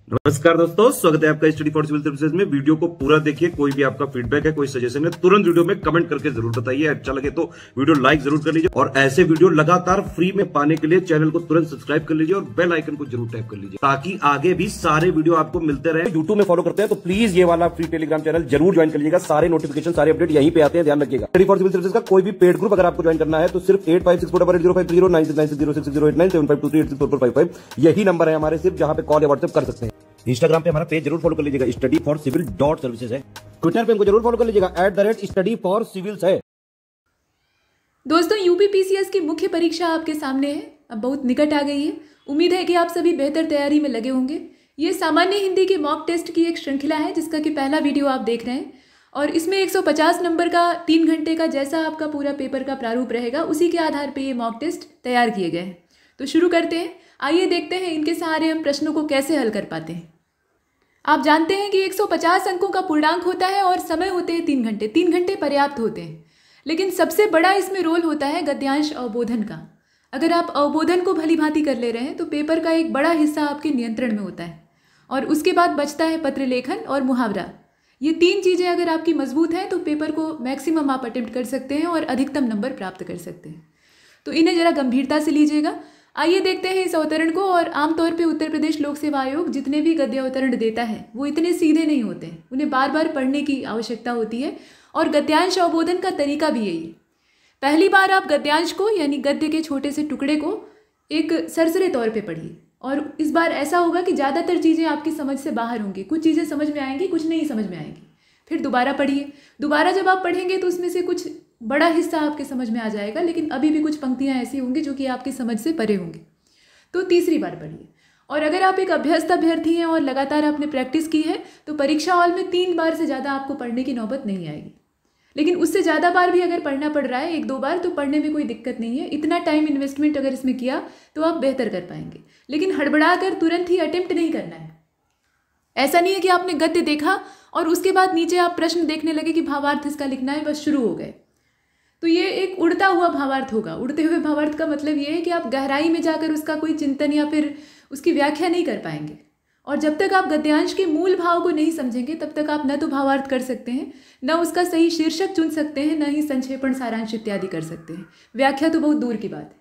नमस्कार दोस्तों, स्वागत है आपका स्टडी फॉर सिविल सर्विसेज में। वीडियो को पूरा देखिए। कोई भी आपका फीडबैक है, कोई सजेशन है, तुरंत वीडियो में कमेंट करके जरूर बताइए। अच्छा लगे तो वीडियो लाइक जरूर कर लीजिए और ऐसे वीडियो लगातार फ्री में पाने के लिए चैनल को तुरंत सब्सक्राइब कर लीजिए और बेल आइकन को जरूर टैप कर लीजिए ताकि आगे भी सारे वीडियो आपको मिलते रहे। यूट्यूब में फॉलो करते हैं तो प्लीज ये वाला फ्री टेलीग्राम चैनल जरूर ज्वाइन कर लीजिएगा। सारे नोटिफिकेशन, सारे अपडेट यहीं पे आते हैं, ध्यान रखिएगा। स्टडी फॉर सिविल सर्विसेज का कोई भी पेड ग्रुप अगर आपको ज्वाइन करना है तो सिर्फ 8564880509696086089483864455 यही नंबर है हमारे, सिर्फ जहां पे कॉल या व्हाट्सएप कर सकते हैं। इंस्टाग्राम पे हमारा पेज जरूर फॉलो कर लीजिएगा, स्टडी फॉर सिविल .सर्विसेज है। ट्विटर पे हमको जरूर फॉलो कर लीजिएगा, @study for civils है। दोस्तों, यूपीपीसीएस की मुख्य परीक्षा आपके सामने है, अब बहुत निकट आ गई है। उम्मीद है कि आप सभी बेहतर तैयारी में लगे होंगे। ये सामान्य हिंदी के मॉक टेस्ट की एक श्रृंखला है जिसका कि पहला वीडियो आप देख रहे हैं और इसमें 150 नंबर का 3 घंटे का जैसा आपका पूरा पेपर का प्रारूप रहेगा उसी के आधार पर ये मॉक टेस्ट तैयार किए गए हैं। तो शुरू करते हैं। आइए देखते हैं इनके सहारे हम प्रश्नों को कैसे हल कर पाते हैं। आप जानते हैं कि 150 अंकों का पूर्णांक होता है और समय होते हैं 3 घंटे। 3 घंटे पर्याप्त होते हैं, लेकिन सबसे बड़ा इसमें रोल होता है गद्यांश अवबोधन का। अगर आप अवबोधन को भली भांति कर ले रहे हैं तो पेपर का एक बड़ा हिस्सा आपके नियंत्रण में होता है और उसके बाद बचता है पत्र लेखन और मुहावरा। ये 3 चीज़ें अगर आपकी मजबूत हैं तो पेपर को मैक्सिमम आप अटेम्प्ट कर सकते हैं और अधिकतम नंबर प्राप्त कर सकते हैं। तो इन्हें ज़रा गंभीरता से लीजिएगा। आइए देखते हैं इस अवतरण को। और आमतौर पे उत्तर प्रदेश लोक सेवा आयोग जितने भी गद्य अवतरण देता है वो इतने सीधे नहीं होते हैं, उन्हें बार बार पढ़ने की आवश्यकता होती है और गद्यांश अवबोधन का तरीका भी यही है। पहली बार आप गद्यांश को यानी गद्य के छोटे से टुकड़े को एक सरसरे तौर पे पढ़िए और इस बार ऐसा होगा कि ज़्यादातर चीज़ें आपकी समझ से बाहर होंगी। कुछ चीज़ें समझ में आएंगी, कुछ नहीं समझ में आएंगी। फिर दोबारा पढ़िए। दोबारा जब आप पढ़ेंगे तो उसमें से कुछ बड़ा हिस्सा आपके समझ में आ जाएगा, लेकिन अभी भी कुछ पंक्तियाँ ऐसी होंगी जो कि आपकी समझ से परे होंगी। तो तीसरी बार पढ़िए। और अगर आप एक अभ्यस्त अभ्यर्थी हैं और लगातार आपने प्रैक्टिस की है तो परीक्षा हॉल में 3 बार से ज़्यादा आपको पढ़ने की नौबत नहीं आएगी। लेकिन उससे ज़्यादा बार भी अगर पढ़ना पड़ रहा है, 1-2 बार, तो पढ़ने में कोई दिक्कत नहीं है। इतना टाइम इन्वेस्टमेंट अगर इसमें किया तो आप बेहतर कर पाएंगे, लेकिन हड़बड़ा कर तुरंत ही अटेम्प्ट नहीं करना है। ऐसा नहीं है कि आपने गद्य देखा और उसके बाद नीचे आप प्रश्न देखने लगे कि भावार्थ इसका लिखना है, बस शुरू हो गए। तो ये एक उड़ता हुआ भावार्थ होगा। उड़ते हुए भावार्थ का मतलब ये है कि आप गहराई में जाकर उसका कोई चिंतन या फिर उसकी व्याख्या नहीं कर पाएंगे। और जब तक आप गद्यांश के मूल भाव को नहीं समझेंगे तब तक आप न तो भावार्थ कर सकते हैं, न उसका सही शीर्षक चुन सकते हैं, न ही संक्षेपण, सारांश इत्यादि कर सकते हैं। व्याख्या तो बहुत दूर की बात है।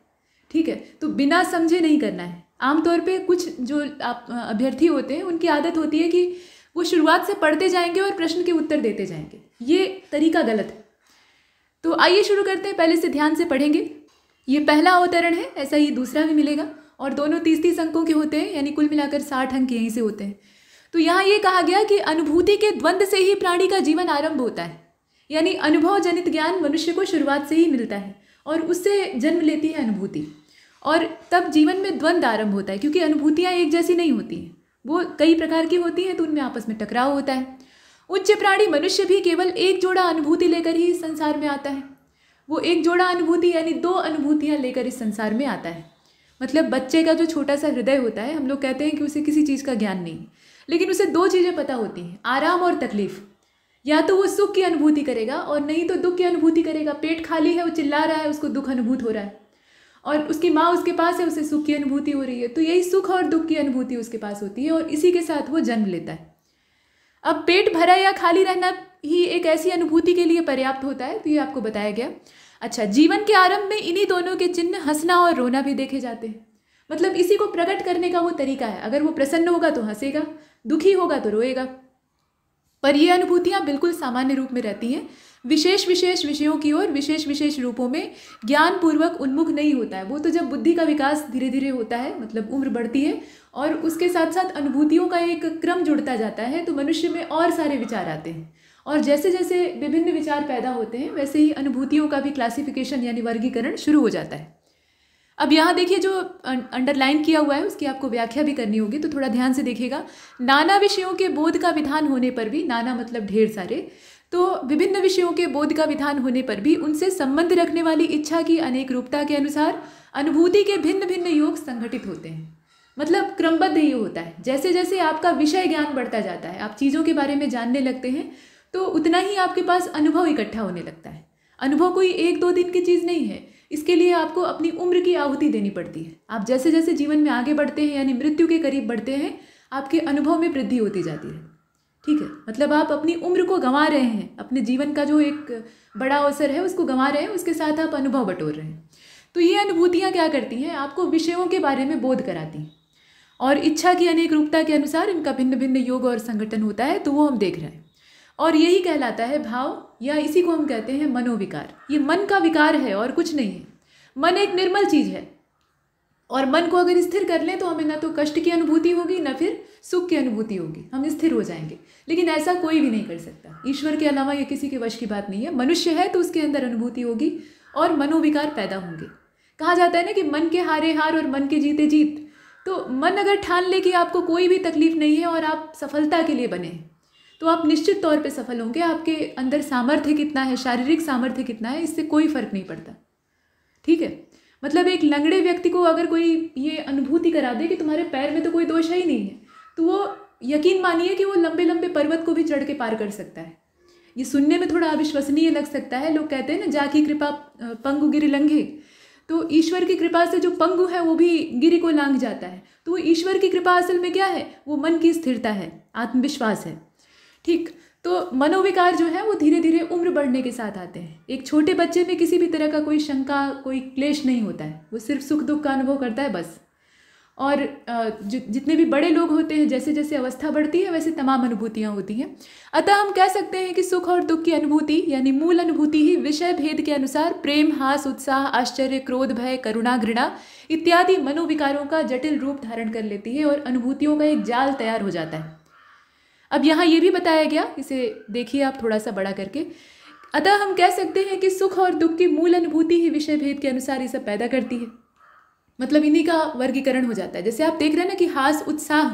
ठीक है, तो बिना समझे नहीं करना है। आमतौर पर कुछ जो आप अभ्यर्थी होते हैं उनकी आदत होती है कि वो शुरुआत से पढ़ते जाएंगे और प्रश्न के उत्तर देते जाएंगे। ये तरीका गलत है। तो आइए शुरू करते हैं। पहले से ध्यान से पढ़ेंगे। ये पहला अवतरण है, ऐसा ही दूसरा भी मिलेगा और दोनों 30-30 अंकों के होते हैं, यानी कुल मिलाकर 60 अंक यहीं से होते हैं। तो यहाँ ये कहा गया कि अनुभूति के द्वंद्व से ही प्राणी का जीवन आरंभ होता है, यानी अनुभव जनित ज्ञान मनुष्य को शुरुआत से ही मिलता है और उससे जन्म लेती है अनुभूति और तब जीवन में द्वंद्व आरंभ होता है, क्योंकि अनुभूतियाँ एक जैसी नहीं होती हैं, वो कई प्रकार की होती हैं, तो उनमें आपस में टकराव होता है। उच्च प्राणी मनुष्य भी केवल एक जोड़ा अनुभूति लेकर ही इस संसार में आता है। वो एक जोड़ा अनुभूति यानी 2 अनुभूतियाँ लेकर इस संसार में आता है। मतलब बच्चे का जो छोटा सा हृदय होता है, हम लोग कहते हैं कि उसे किसी चीज़ का ज्ञान नहीं, लेकिन उसे 2 चीज़ें पता होती हैं, आराम और तकलीफ। या तो वो सुख की अनुभूति करेगा और नहीं तो दुख की अनुभूति करेगा। पेट खाली है, वो चिल्ला रहा है, उसको दुख अनुभूत हो रहा है, और उसकी माँ उसके पास है, उसे सुख की अनुभूति हो रही है। तो यही सुख और दुख की अनुभूति उसके पास होती है और इसी के साथ वो जन्म लेता है। अब पेट भरा या खाली रहना ही एक ऐसी अनुभूति के लिए पर्याप्त होता है, तो ये आपको बताया गया। अच्छा, जीवन के आरंभ में इन्हीं दोनों के चिन्ह हंसना और रोना भी देखे जाते हैं। मतलब इसी को प्रकट करने का वो तरीका है। अगर वो प्रसन्न होगा तो हंसेगा, दुखी होगा तो रोएगा। पर ये अनुभूतियाँ बिल्कुल सामान्य रूप में रहती हैं। विशेष विशेष विषयों की ओर विशेष विशेष रूपों में ज्ञानपूर्वक उन्मुख नहीं होता है। वो तो जब बुद्धि का विकास धीरे धीरे होता है, मतलब उम्र बढ़ती है और उसके साथ साथ अनुभूतियों का एक क्रम जुड़ता जाता है, तो मनुष्य में और सारे विचार आते हैं और जैसे जैसे विभिन्न विचार पैदा होते हैं वैसे ही अनुभूतियों का भी क्लासिफिकेशन यानी वर्गीकरण शुरू हो जाता है। अब यहाँ देखिए, जो अंडरलाइन किया हुआ है उसकी आपको व्याख्या भी करनी होगी, तो थोड़ा ध्यान से देखिएगा। नाना विषयों के बोध का विधान होने पर भी, नाना मतलब ढेर सारे, तो विभिन्न विषयों के बोध का विधान होने पर भी उनसे संबंध रखने वाली इच्छा की अनेक रूपता के अनुसार अनुभूति के भिन्न भिन्न योग संगठित होते हैं। मतलब क्रमबद्ध ये होता है। जैसे जैसे आपका विषय ज्ञान बढ़ता जाता है, आप चीज़ों के बारे में जानने लगते हैं, तो उतना ही आपके पास अनुभव इकट्ठा होने लगता है। अनुभव कोई 1-2 दिन की चीज़ नहीं है, इसके लिए आपको अपनी उम्र की आहुति देनी पड़ती है। आप जैसे जैसे जीवन में आगे बढ़ते हैं यानी मृत्यु के करीब बढ़ते हैं, आपके अनुभव में वृद्धि होती जाती है। ठीक है, मतलब आप अपनी उम्र को गंवा रहे हैं, अपने जीवन का जो एक बड़ा अवसर है उसको गंवा रहे हैं, उसके साथ आप अनुभव बटोर रहे हैं। तो ये अनुभूतियाँ क्या करती हैं, आपको विषयों के बारे में बोध कराती हैं, और इच्छा की अनेक रूपता के अनुसार इनका भिन्न भिन्न योग और संगठन होता है, तो वो हम देख रहे हैं। और यही कहलाता है भाव, या इसी को हम कहते हैं मनोविकार। ये मन का विकार है और कुछ नहीं है। मन एक निर्मल चीज़ है, और मन को अगर स्थिर कर लें तो हमें ना तो कष्ट की अनुभूति होगी ना फिर सुख की अनुभूति होगी, हम स्थिर हो जाएंगे। लेकिन ऐसा कोई भी नहीं कर सकता, ईश्वर के अलावा ये किसी के वश की बात नहीं है। मनुष्य है तो उसके अंदर अनुभूति होगी और मनोविकार पैदा होंगे। कहा जाता है ना कि मन के हारे हार और मन के जीते जीत। तो मन अगर ठान ले कि आपको कोई भी तकलीफ नहीं है और आप सफलता के लिए बने हैं, तो आप निश्चित तौर पे सफल होंगे। आपके अंदर सामर्थ्य कितना है, शारीरिक सामर्थ्य कितना है, इससे कोई फर्क नहीं पड़ता। ठीक है, मतलब एक लंगड़े व्यक्ति को अगर कोई ये अनुभूति करा दे कि तुम्हारे पैर में तो कोई दोष ही नहीं है, तो वो यकीन मानिए कि वो लंबे लंबे पर्वत को भी चढ़ के पार कर सकता है। ये सुनने में थोड़ा अविश्वसनीय लग सकता है। लोग कहते हैं ना, जाकी कृपा पंगु गिरि लंघे। तो ईश्वर की कृपा से जो पंगु है वो भी गिरि को लांघ जाता है। तो वो ईश्वर की कृपा असल में क्या है, वो मन की स्थिरता है, आत्मविश्वास है। ठीक, तो मनोविकार जो है वो धीरे धीरे उम्र बढ़ने के साथ आते हैं। एक छोटे बच्चे में किसी भी तरह का कोई शंका, कोई क्लेश नहीं होता है, वो सिर्फ सुख दुख का अनुभव करता है बस। और जितने भी बड़े लोग होते हैं, जैसे जैसे अवस्था बढ़ती है वैसे तमाम अनुभूतियाँ होती हैं। अतः हम कह सकते हैं कि सुख और दुख की अनुभूति यानी मूल अनुभूति ही विषय भेद के अनुसार प्रेम, हास, उत्साह, आश्चर्य, क्रोध, भय, करुणा, घृणा इत्यादि मनोविकारों का जटिल रूप धारण कर लेती है और अनुभूतियों का एक जाल तैयार हो जाता है। अब यहाँ ये भी बताया गया, इसे देखिए आप थोड़ा सा बड़ा करके। अतः हम कह सकते हैं कि सुख और दुख की मूल अनुभूति ही विषय भेद के अनुसार ये सब पैदा करती है। मतलब इन्हीं का वर्गीकरण हो जाता है। जैसे आप देख रहे हैं ना कि हास, उत्साह,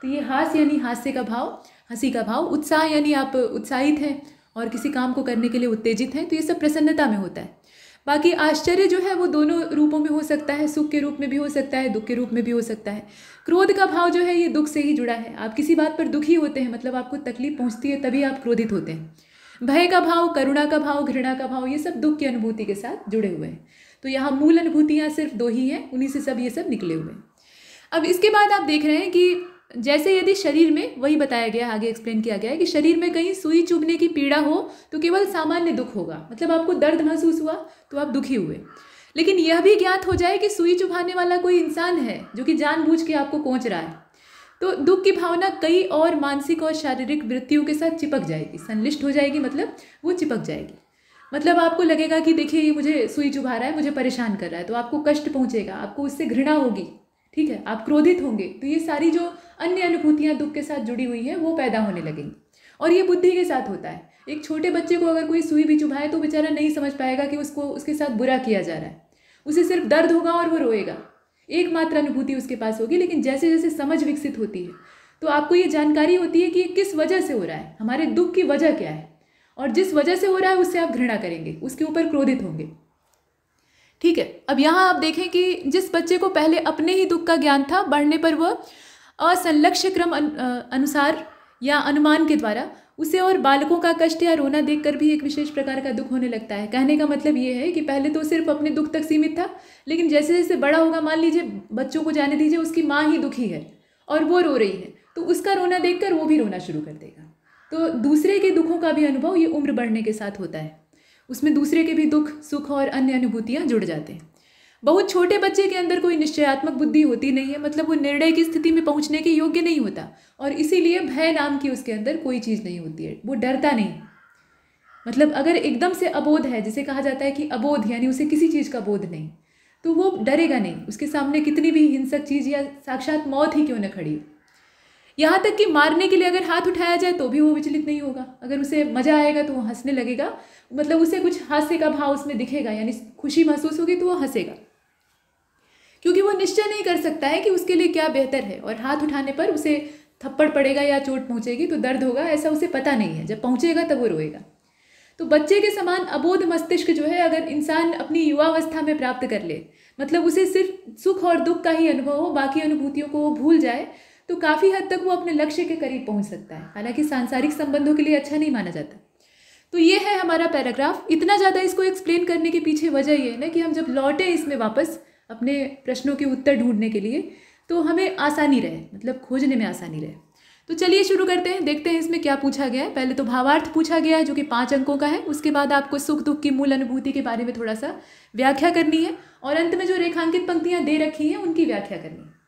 तो ये हास यानी हास्य का भाव, हंसी का भाव। उत्साह यानी आप उत्साहित हैं और किसी काम को करने के लिए उत्तेजित हैं, तो ये सब प्रसन्नता में होता है। बाकी आश्चर्य जो है वो दोनों रूपों में हो सकता है, सुख के रूप में भी हो सकता है, दुख के रूप में भी हो सकता है। क्रोध का भाव जो है ये दुख से ही जुड़ा है। आप किसी बात पर दुखी होते हैं, मतलब आपको तकलीफ पहुंचती है, तभी आप क्रोधित होते हैं। भय का भाव, करुणा का भाव, घृणा का भाव, ये सब दुख की अनुभूति के साथ जुड़े हुए हैं। तो यहाँ मूल अनुभूतियाँ सिर्फ दो ही हैं, उन्हीं से सब ये सब निकले हुए हैं। अब इसके बाद आप देख रहे हैं कि जैसे यदि शरीर में, वही बताया गया, आगे एक्सप्लेन किया गया है कि शरीर में कहीं सुई चुभने की पीड़ा हो तो केवल सामान्य दुख होगा, मतलब आपको दर्द महसूस हुआ तो आप दुखी हुए। लेकिन यह भी ज्ञात हो जाए कि सुई चुभाने वाला कोई इंसान है जो कि जानबूझ के आपको कोंच रहा है, तो दुख की भावना कई और मानसिक और शारीरिक वृत्तियों के साथ चिपक जाएगी, संलिष्ट हो जाएगी, मतलब वो चिपक जाएगी। मतलब आपको लगेगा कि देखिए ये मुझे सुई चुभा रहा है, मुझे परेशान कर रहा है, तो आपको कष्ट पहुंचेगा, आपको उससे घृणा होगी। ठीक है, आप क्रोधित होंगे, तो ये सारी जो अन्य अनुभूतियाँ दुख के साथ जुड़ी हुई हैं वो पैदा होने लगेंगी। और ये बुद्धि के साथ होता है। एक छोटे बच्चे को अगर कोई सुई भी चुभाए तो बेचारा नहीं समझ पाएगा कि उसके साथ बुरा किया जा रहा है, उसे सिर्फ दर्द होगा और वो रोएगा, एकमात्र अनुभूति उसके पास होगी। लेकिन जैसे जैसे समझ विकसित होती है तो आपको ये जानकारी होती है कि ये किस वजह से हो रहा है, हमारे दुख की वजह क्या है, और जिस वजह से हो रहा है उससे आप घृणा करेंगे, उसके ऊपर क्रोधित होंगे। ठीक है, अब यहाँ आप देखें कि जिस बच्चे को पहले अपने ही दुख का ज्ञान था, बढ़ने पर वह असंलक्ष्य क्रम अनुसार या अनुमान के द्वारा उसे और बालकों का कष्ट या रोना देखकर भी एक विशेष प्रकार का दुख होने लगता है। कहने का मतलब ये है कि पहले तो सिर्फ अपने दुख तक सीमित था, लेकिन जैसे जैसे बड़ा होगा, मान लीजिए बच्चों को जाने दीजिए, उसकी माँ ही दुखी है और वो रो रही है, तो उसका रोना देखकर वो भी रोना शुरू कर देगा। तो दूसरे के दुखों का भी अनुभव ये उम्र बढ़ने के साथ होता है, उसमें दूसरे के भी दुख, सुख और अन्य अनुभूतियाँ जुड़ जाते हैं। बहुत छोटे बच्चे के अंदर कोई निश्चयात्मक बुद्धि होती नहीं है, मतलब वो निर्णय की स्थिति में पहुंचने के योग्य नहीं होता, और इसीलिए भय नाम की उसके अंदर कोई चीज़ नहीं होती है, वो डरता नहीं। मतलब अगर एकदम से अबोध है, जिसे कहा जाता है कि अबोध यानी उसे किसी चीज़ का बोध नहीं, तो वो डरेगा नहीं, उसके सामने कितनी भी हिंसक चीज़ या साक्षात मौत ही क्यों न खड़ी हो। यहाँ तक कि मारने के लिए अगर हाथ उठाया जाए तो भी वो विचलित नहीं होगा। अगर उसे मजा आएगा तो वो हंसने लगेगा, मतलब उसे कुछ हास्य का भाव उसमें दिखेगा, यानी खुशी महसूस होगी तो वो हंसेगा, क्योंकि वो निश्चय नहीं कर सकता है कि उसके लिए क्या बेहतर है। और हाथ उठाने पर उसे थप्पड़ पड़ेगा या चोट पहुंचेगी तो दर्द होगा, ऐसा उसे पता नहीं है, जब पहुंचेगा तब वो रोएगा। तो बच्चे के समान अबोध मस्तिष्क जो है अगर इंसान अपनी युवावस्था में प्राप्त कर ले, मतलब उसे सिर्फ सुख और दुख का ही अनुभव हो, बाकी अनुभूतियों को वो भूल जाए, तो काफ़ी हद तक वो अपने लक्ष्य के करीब पहुंच सकता है। हालांकि सांसारिक संबंधों के लिए अच्छा नहीं माना जाता। तो ये है हमारा पैराग्राफ। इतना ज़्यादा इसको एक्सप्लेन करने के पीछे वजह ये है ना कि हम जब लौटे इसमें वापस अपने प्रश्नों के उत्तर ढूंढने के लिए, तो हमें आसानी रहे, मतलब खोजने में आसानी रहे। तो चलिए शुरू करते हैं, देखते हैं इसमें क्या पूछा गया है। पहले तो भावार्थ पूछा गया है जो कि 5 अंकों का है। उसके बाद आपको सुख दुख की मूल अनुभूति के बारे में थोड़ा सा व्याख्या करनी है और अंत में जो रेखांकित पंक्तियां दे रखी हैं उनकी व्याख्या करनी है।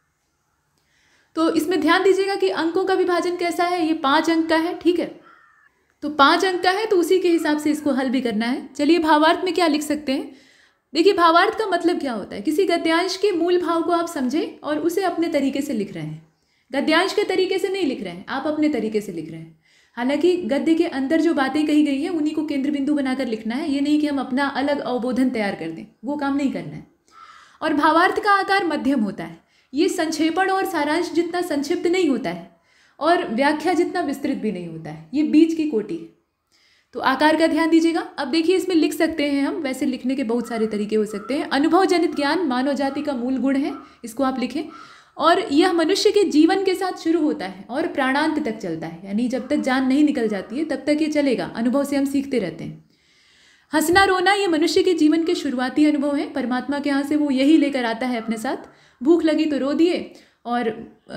तो इसमें ध्यान दीजिएगा कि अंकों का विभाजन कैसा है। ये 5 अंक का है, ठीक है। तो 5 अंक का है तो उसी के हिसाब से इसको हल भी करना है। चलिए भावार्थ में क्या लिख सकते हैं। देखिए भावार्थ का मतलब क्या होता है, किसी गद्यांश के मूल भाव को आप समझें और उसे अपने तरीके से लिख रहे हैं। गद्यांश के तरीके से नहीं लिख रहे हैं, आप अपने तरीके से लिख रहे हैं। हालांकि गद्य के अंदर जो बातें कही गई हैं उन्हीं को केंद्र बिंदु बनाकर लिखना है, ये नहीं कि हम अपना अलग अवबोधन तैयार कर दें, वो काम नहीं करना है। और भावार्थ का आकार मध्यम होता है। ये संक्षेपण और सारांश जितना संक्षिप्त नहीं होता है और व्याख्या जितना विस्तृत भी नहीं होता है, ये बीच की कोटि है। तो आकार का ध्यान दीजिएगा। अब देखिए इसमें लिख सकते हैं हम, वैसे लिखने के बहुत सारे तरीके हो सकते हैं। अनुभव जनित ज्ञान मानव जाति का मूल गुण है, इसको आप लिखें। और यह मनुष्य के जीवन के साथ शुरू होता है और प्राणांत तक चलता है, यानी जब तक जान नहीं निकल जाती है तब तक ये चलेगा। अनुभव से हम सीखते रहते हैं। हंसना रोना ये मनुष्य के जीवन के शुरुआती अनुभव हैं। परमात्मा के यहाँ से वो यही लेकर आता है अपने साथ। भूख लगी तो रो दिए, और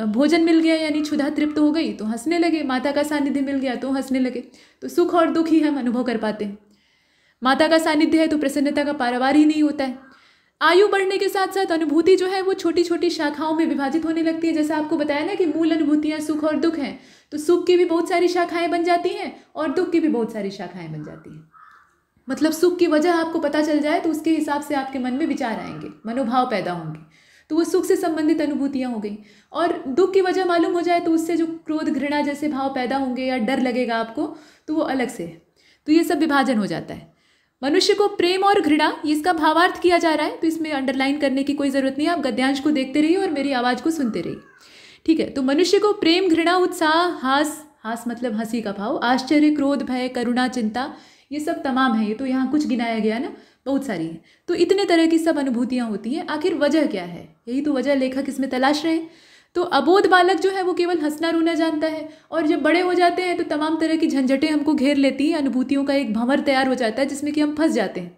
भोजन मिल गया यानी क्षुधा तृप्त हो गई तो हंसने लगे, माता का सानिध्य मिल गया तो हंसने लगे। तो सुख और दुख ही हम अनुभव कर पाते हैं। माता का सानिध्य है तो प्रसन्नता का पारावार ही नहीं होता है। आयु बढ़ने के साथ साथ अनुभूति जो है वो छोटी छोटी शाखाओं में विभाजित होने लगती है। जैसा आपको बताया ना कि मूल अनुभूतियाँ सुख और दुख हैं, तो सुख की भी बहुत सारी शाखाएं बन जाती हैं और दुख की भी बहुत सारी शाखाएं बन जाती हैं। मतलब सुख की वजह आपको पता चल जाए तो उसके हिसाब से आपके मन में विचार आएंगे, मनोभाव पैदा होंगे, तो वो सुख से संबंधित अनुभूतियाँ हो गई। और दुख की वजह मालूम हो जाए तो उससे जो क्रोध घृणा जैसे भाव पैदा होंगे या डर लगेगा आपको, तो वो अलग से है। तो ये सब विभाजन हो जाता है। मनुष्य को प्रेम और घृणा, इसका भावार्थ किया जा रहा है, तो इसमें अंडरलाइन करने की कोई ज़रूरत नहीं है। आप गद्यांश को देखते रहिए और मेरी आवाज़ को सुनते रहिए, ठीक है। तो मनुष्य को प्रेम, घृणा, उत्साह, हास मतलब हंसी का भाव, आश्चर्य, क्रोध, भय, करुणा, चिंता, ये सब तमाम है। ये तो यहाँ कुछ गिनाया गया ना, बहुत सारी है। तो इतने तरह की सब अनुभूतियाँ होती हैं। आखिर वजह क्या है, यही तो वजह लेखक इसमें तलाश रहे हैं। तो अबोध बालक जो है वो केवल हंसना रोना जानता है, और जब बड़े हो जाते हैं तो तमाम तरह की झंझटें हमको घेर लेती हैं। अनुभूतियों का एक भंवर तैयार हो जाता है जिसमें कि हम फंस जाते हैं।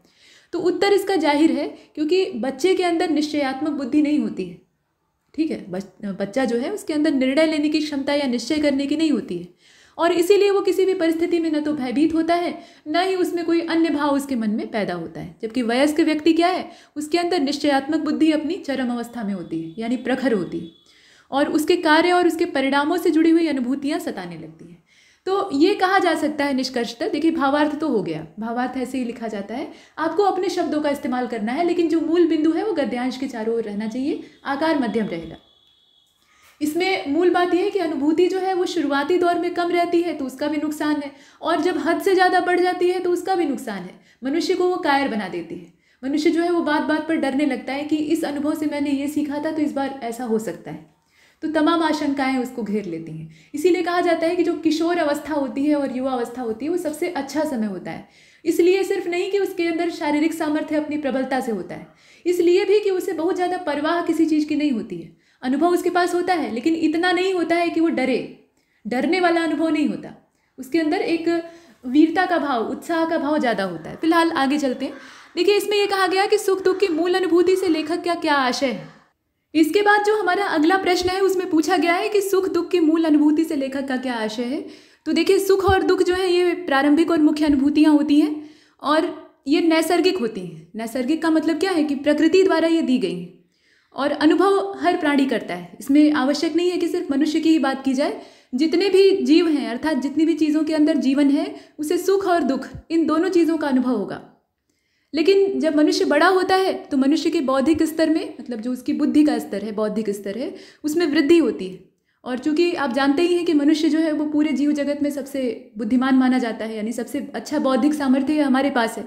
तो उत्तर इसका जाहिर है, क्योंकि बच्चे के अंदर निश्चयात्मक बुद्धि नहीं होती है, ठीक है। बच्चा जो है उसके अंदर निर्णय लेने की क्षमता या निश्चय करने की नहीं होती है, और इसीलिए वो किसी भी परिस्थिति में न तो भयभीत होता है, न ही उसमें कोई अन्य भाव उसके मन में पैदा होता है। जबकि वयस्क व्यक्ति क्या है, उसके अंदर निश्चयात्मक बुद्धि अपनी चरम अवस्था में होती है, यानी प्रखर होती है, और उसके कार्य और उसके परिणामों से जुड़ी हुई अनुभूतियाँ सताने लगती हैं। तो ये कहा जा सकता है निष्कर्षतः। देखिए भावार्थ तो हो गया, भावार्थ ऐसे ही लिखा जाता है, आपको अपने शब्दों का इस्तेमाल करना है, लेकिन जो मूल बिंदु है वो गद्यांश के चारों ओर रहना चाहिए, आकार मध्यम रहेगा। इसमें मूल बात यह है कि अनुभूति जो है वो शुरुआती दौर में कम रहती है तो उसका भी नुकसान है, और जब हद से ज़्यादा बढ़ जाती है तो उसका भी नुकसान है। मनुष्य को वो कायर बना देती है। मनुष्य जो है वो बात बात पर डरने लगता है कि इस अनुभव से मैंने ये सीखा था तो इस बार ऐसा हो सकता है। तो तमाम आशंकाएं उसको घेर लेती हैं। इसीलिए कहा जाता है कि जो किशोर अवस्था होती है और युवा अवस्था होती है वो सबसे अच्छा समय होता है। इसलिए सिर्फ नहीं कि उसके अंदर शारीरिक सामर्थ्य अपनी प्रबलता से होता है, इसलिए भी कि उसे बहुत ज़्यादा परवाह किसी चीज़ की नहीं होती है। अनुभव उसके पास होता है लेकिन इतना नहीं होता है कि वो डरे, डरने वाला अनुभव नहीं होता। उसके अंदर एक वीरता का भाव, उत्साह का भाव ज़्यादा होता है। फिलहाल आगे चलते हैं। देखिए इसमें यह कहा गया कि सुख दुख की मूल अनुभूति से लेखक का क्या आशय है। इसके बाद जो हमारा अगला प्रश्न है उसमें पूछा गया है कि सुख दुख की मूल अनुभूति से लेखक का क्या आशय है। तो देखिए सुख और दुख जो है ये प्रारंभिक और मुख्य अनुभूतियाँ होती हैं, और ये नैसर्गिक होती हैं। नैसर्गिक का मतलब क्या है कि प्रकृति द्वारा ये दी गई हैं, और अनुभव हर प्राणी करता है। इसमें आवश्यक नहीं है कि सिर्फ मनुष्य की ही बात की जाए, जितने भी जीव हैं अर्थात जितनी भी चीज़ों के अंदर जीवन है उसे सुख और दुख इन दोनों चीज़ों का अनुभव होगा। लेकिन जब मनुष्य बड़ा होता है तो मनुष्य के बौद्धिक स्तर में, मतलब जो उसकी बुद्धि का स्तर है, बौद्धिक स्तर है, उसमें वृद्धि होती है। और चूंकि आप जानते ही हैं कि मनुष्य जो है वो पूरे जीव जगत में सबसे बुद्धिमान माना जाता है, यानी सबसे अच्छा बौद्धिक सामर्थ्य हमारे पास है,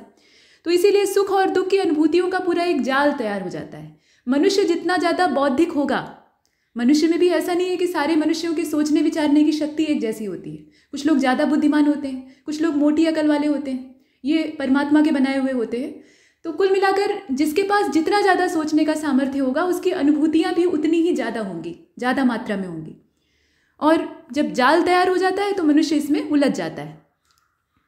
तो इसीलिए सुख और दुख की अनुभूतियों का पूरा एक जाल तैयार हो जाता है। मनुष्य जितना ज़्यादा बौद्धिक होगा, मनुष्य में भी ऐसा नहीं है कि सारे मनुष्यों की सोचने विचारने की शक्ति एक जैसी होती है। कुछ लोग ज़्यादा बुद्धिमान होते हैं, कुछ लोग मोटी अकल वाले होते हैं, ये परमात्मा के बनाए हुए होते हैं। तो कुल मिलाकर जिसके पास जितना ज़्यादा सोचने का सामर्थ्य होगा उसकी अनुभूतियाँ भी उतनी ही ज़्यादा होंगी, ज़्यादा मात्रा में होंगी। और जब जाल तैयार हो जाता है तो मनुष्य इसमें उलझ जाता है।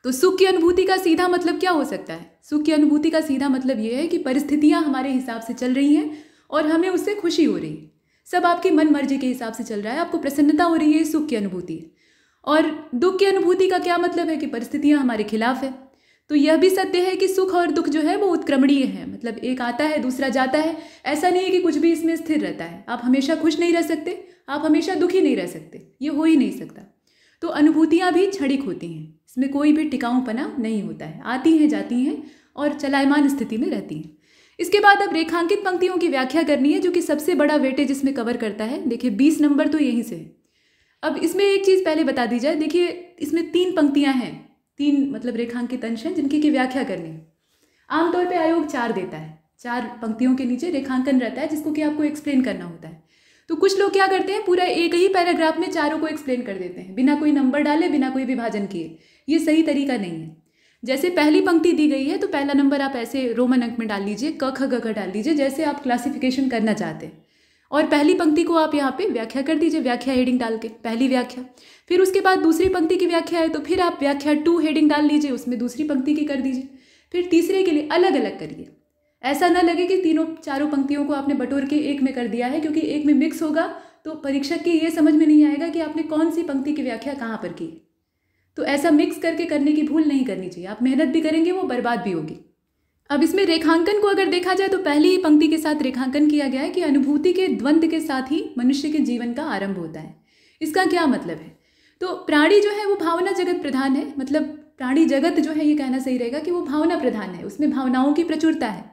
तो सुख की अनुभूति का सीधा मतलब क्या हो सकता है? सुख की अनुभूति का सीधा मतलब ये है कि परिस्थितियाँ हमारे हिसाब से चल रही हैं और हमें उससे खुशी हो रही है। सब आपकी मन मर्जी के हिसाब से चल रहा है, आपको प्रसन्नता हो रही है, सुख की अनुभूति है। और दुख की अनुभूति का क्या मतलब है कि परिस्थितियां हमारे खिलाफ है। तो यह भी सत्य है कि सुख और दुख जो है वो उत्क्रमणीय है, मतलब एक आता है दूसरा जाता है। ऐसा नहीं है कि कुछ भी इसमें स्थिर रहता है। आप हमेशा खुश नहीं रह सकते, आप हमेशा दुखी नहीं रह सकते, ये हो ही नहीं सकता। तो अनुभूतियाँ भी क्षणिक होती हैं, इसमें कोई भी टिकाऊपना नहीं होता है, आती हैं जाती हैं और चलायमान स्थिति में रहती हैं। इसके बाद अब रेखांकित पंक्तियों की व्याख्या करनी है, जो कि सबसे बड़ा वेटेज इसमें कवर करता है। देखिए 20 नंबर तो यहीं से है। अब इसमें एक चीज़ पहले बता दी जाए, देखिए इसमें 3 पंक्तियां हैं, 3 मतलब रेखांकित अंश हैं जिनकी की व्याख्या करनी है। आमतौर पे आयोग 4 देता है, 4 पंक्तियों के नीचे रेखांकन रहता है जिसको कि आपको एक्सप्लेन करना होता है। तो कुछ लोग क्या करते हैं, पूरा एक ही पैराग्राफ में चारों को एक्सप्लेन कर देते हैं बिना कोई नंबर डाले, बिना कोई विभाजन किए। ये सही तरीका नहीं है। जैसे पहली पंक्ति दी गई है तो पहला नंबर आप ऐसे रोमन अंक में डाल लीजिए, क ख ग घ डाल लीजिए, जैसे आप क्लासिफिकेशन करना चाहते हैं। और पहली पंक्ति को आप यहाँ पे व्याख्या कर दीजिए, व्याख्या हेडिंग डाल के, पहली व्याख्या। फिर उसके बाद दूसरी पंक्ति की व्याख्या है तो फिर आप व्याख्या 2 हेडिंग डाल लीजिए, उसमें दूसरी पंक्ति की कर दीजिए। फिर तीसरे के लिए अलग अलग करिए। ऐसा ना लगे कि तीनों चारों पंक्तियों को आपने बटोर के एक में कर दिया है, क्योंकि एक में मिक्स होगा तो परीक्षक की ये समझ में नहीं आएगा कि आपने कौन सी पंक्ति की व्याख्या कहाँ पर की। तो ऐसा मिक्स करके करने की भूल नहीं करनी चाहिए। आप मेहनत भी करेंगे, वो बर्बाद भी होगी। अब इसमें रेखांकन को अगर देखा जाए तो पहली ही पंक्ति के साथ रेखांकन किया गया है कि अनुभूति के द्वंद्व के साथ ही मनुष्य के जीवन का आरंभ होता है। इसका क्या मतलब है? तो प्राणी जो है वो भावना जगत प्रधान है, मतलब प्राणी जगत जो है, ये कहना सही रहेगा कि वो भावना प्रधान है, उसमें भावनाओं की प्रचुरता है।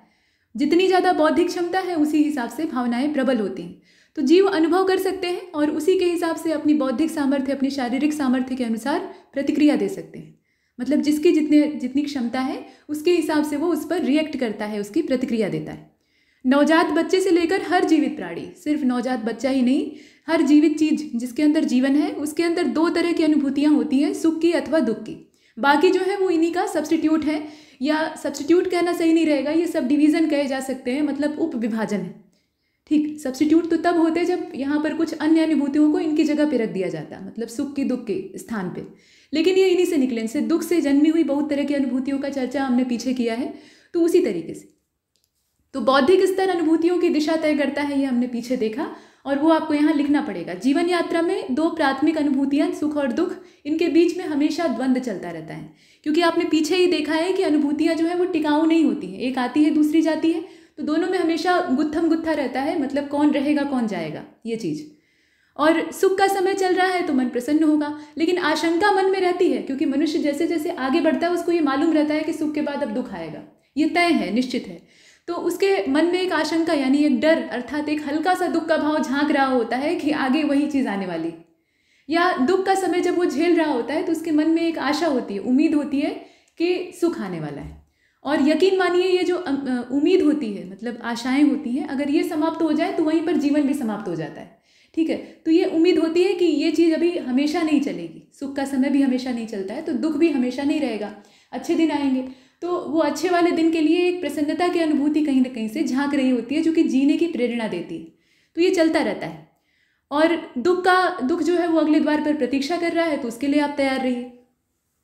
जितनी ज़्यादा बौद्धिक क्षमता है उसी हिसाब से भावनाएं प्रबल होती हैं। तो जीव अनुभव कर सकते हैं और उसी के हिसाब से अपनी बौद्धिक सामर्थ्य, अपनी शारीरिक सामर्थ्य के अनुसार प्रतिक्रिया दे सकते हैं। मतलब जिसकी जितनी क्षमता है उसके हिसाब से वो उस पर रिएक्ट करता है, उसकी प्रतिक्रिया देता है। नवजात बच्चे से लेकर हर जीवित प्राणी, सिर्फ नवजात बच्चा ही नहीं, हर जीवित चीज जिसके अंदर जीवन है उसके अंदर 2 तरह की अनुभूतियाँ होती हैं, सुख की अथवा दुख की। बाकी जो है वो इन्हीं का सब्स्टिट्यूट है, या सब्स्टिट्यूट कहना सही नहीं रहेगा, ये सब डिवीज़न कहे जा सकते हैं, मतलब उप विभाजन है। ठीक, सब्स्टिट्यूट तो तब होते जब यहाँ पर कुछ अन्य अनुभूतियों को इनकी जगह पे रख दिया जाता, मतलब सुख की दुख के स्थान पे। लेकिन ये इन्हीं से निकले, इनसे दुख से जन्मी हुई बहुत तरह की अनुभूतियों का चर्चा हमने पीछे किया है। तो उसी तरीके से तो बौद्धिक स्तर अनुभूतियों की दिशा तय करता है, ये हमने पीछे देखा और वो आपको यहाँ लिखना पड़ेगा। जीवन यात्रा में 2 प्राथमिक अनुभूतियाँ, सुख और दुख, इनके बीच में हमेशा द्वंद्व चलता रहता है। क्योंकि आपने पीछे ही देखा है कि अनुभूतियाँ जो है वो टिकाऊ नहीं होती हैं, एक आती है दूसरी जाती है, तो दोनों में हमेशा गुत्थम गुत्था रहता है, मतलब कौन रहेगा कौन जाएगा, ये चीज़। और सुख का समय चल रहा है तो मन प्रसन्न होगा, लेकिन आशंका मन में रहती है, क्योंकि मनुष्य जैसे जैसे आगे बढ़ता है उसको ये मालूम रहता है कि सुख के बाद अब दुख आएगा, ये तय है, निश्चित है। तो उसके मन में एक आशंका यानी एक डर, अर्थात एक हल्का सा दुख का भाव झांक रहा होता है कि आगे वही चीज़ आने वाली। या दुख का समय जब वो झेल रहा होता है तो उसके मन में एक आशा होती है, उम्मीद होती है कि सुख आने वाला है। और यकीन मानिए ये जो उम्मीद होती है, मतलब आशाएं होती हैं, अगर ये समाप्त हो जाए तो वहीं पर जीवन भी समाप्त हो जाता है। ठीक है, तो ये उम्मीद होती है कि ये चीज़ अभी हमेशा नहीं चलेगी, सुख का समय भी हमेशा नहीं चलता है, तो दुख भी हमेशा नहीं रहेगा, अच्छे दिन आएंगे। तो वो अच्छे वाले दिन के लिए एक प्रसन्नता की अनुभूति कहीं ना कहीं से झांक रही होती है, जो कि जीने की प्रेरणा देती है। तो ये चलता रहता है। और दुख जो है वो अगले द्वार पर प्रतीक्षा कर रहा है, तो उसके लिए आप तैयार रहिए।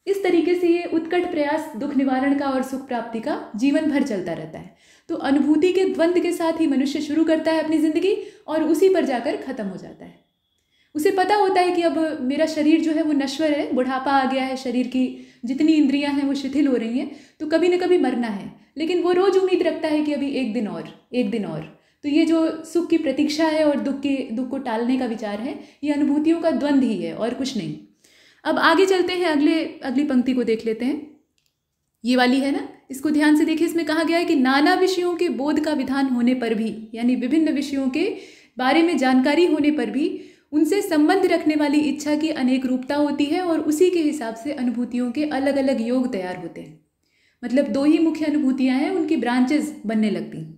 इस तरीके से ये उत्कट प्रयास दुख निवारण का और सुख प्राप्ति का जीवन भर चलता रहता है। तो अनुभूति के द्वंद्व के साथ ही मनुष्य शुरू करता है अपनी जिंदगी और उसी पर जाकर खत्म हो जाता है। उसे पता होता है कि अब मेरा शरीर जो है वो नश्वर है, बुढ़ापा आ गया है, शरीर की जितनी इंद्रियां हैं वो शिथिल हो रही हैं, तो कभी न कभी मरना है। लेकिन वो रोज उम्मीद रखता है कि अभी एक दिन और। तो ये जो सुख की प्रतीक्षा है और दुख को टालने का विचार है, ये अनुभूतियों का द्वंद्व ही है और कुछ नहीं। अब आगे चलते हैं, अगली पंक्ति को देख लेते हैं। ये वाली है ना, इसको ध्यान से देखिए। इसमें कहा गया है कि नाना विषयों के बोध का विधान होने पर भी, यानी विभिन्न विषयों के बारे में जानकारी होने पर भी उनसे संबंध रखने वाली इच्छा की अनेक रूपता होती है और उसी के हिसाब से अनुभूतियों के अलग अलग योग तैयार होते हैं। मतलब 2 ही मुख्य अनुभूतियां हैं, उनकी ब्रांचेस बनने लगती हैं।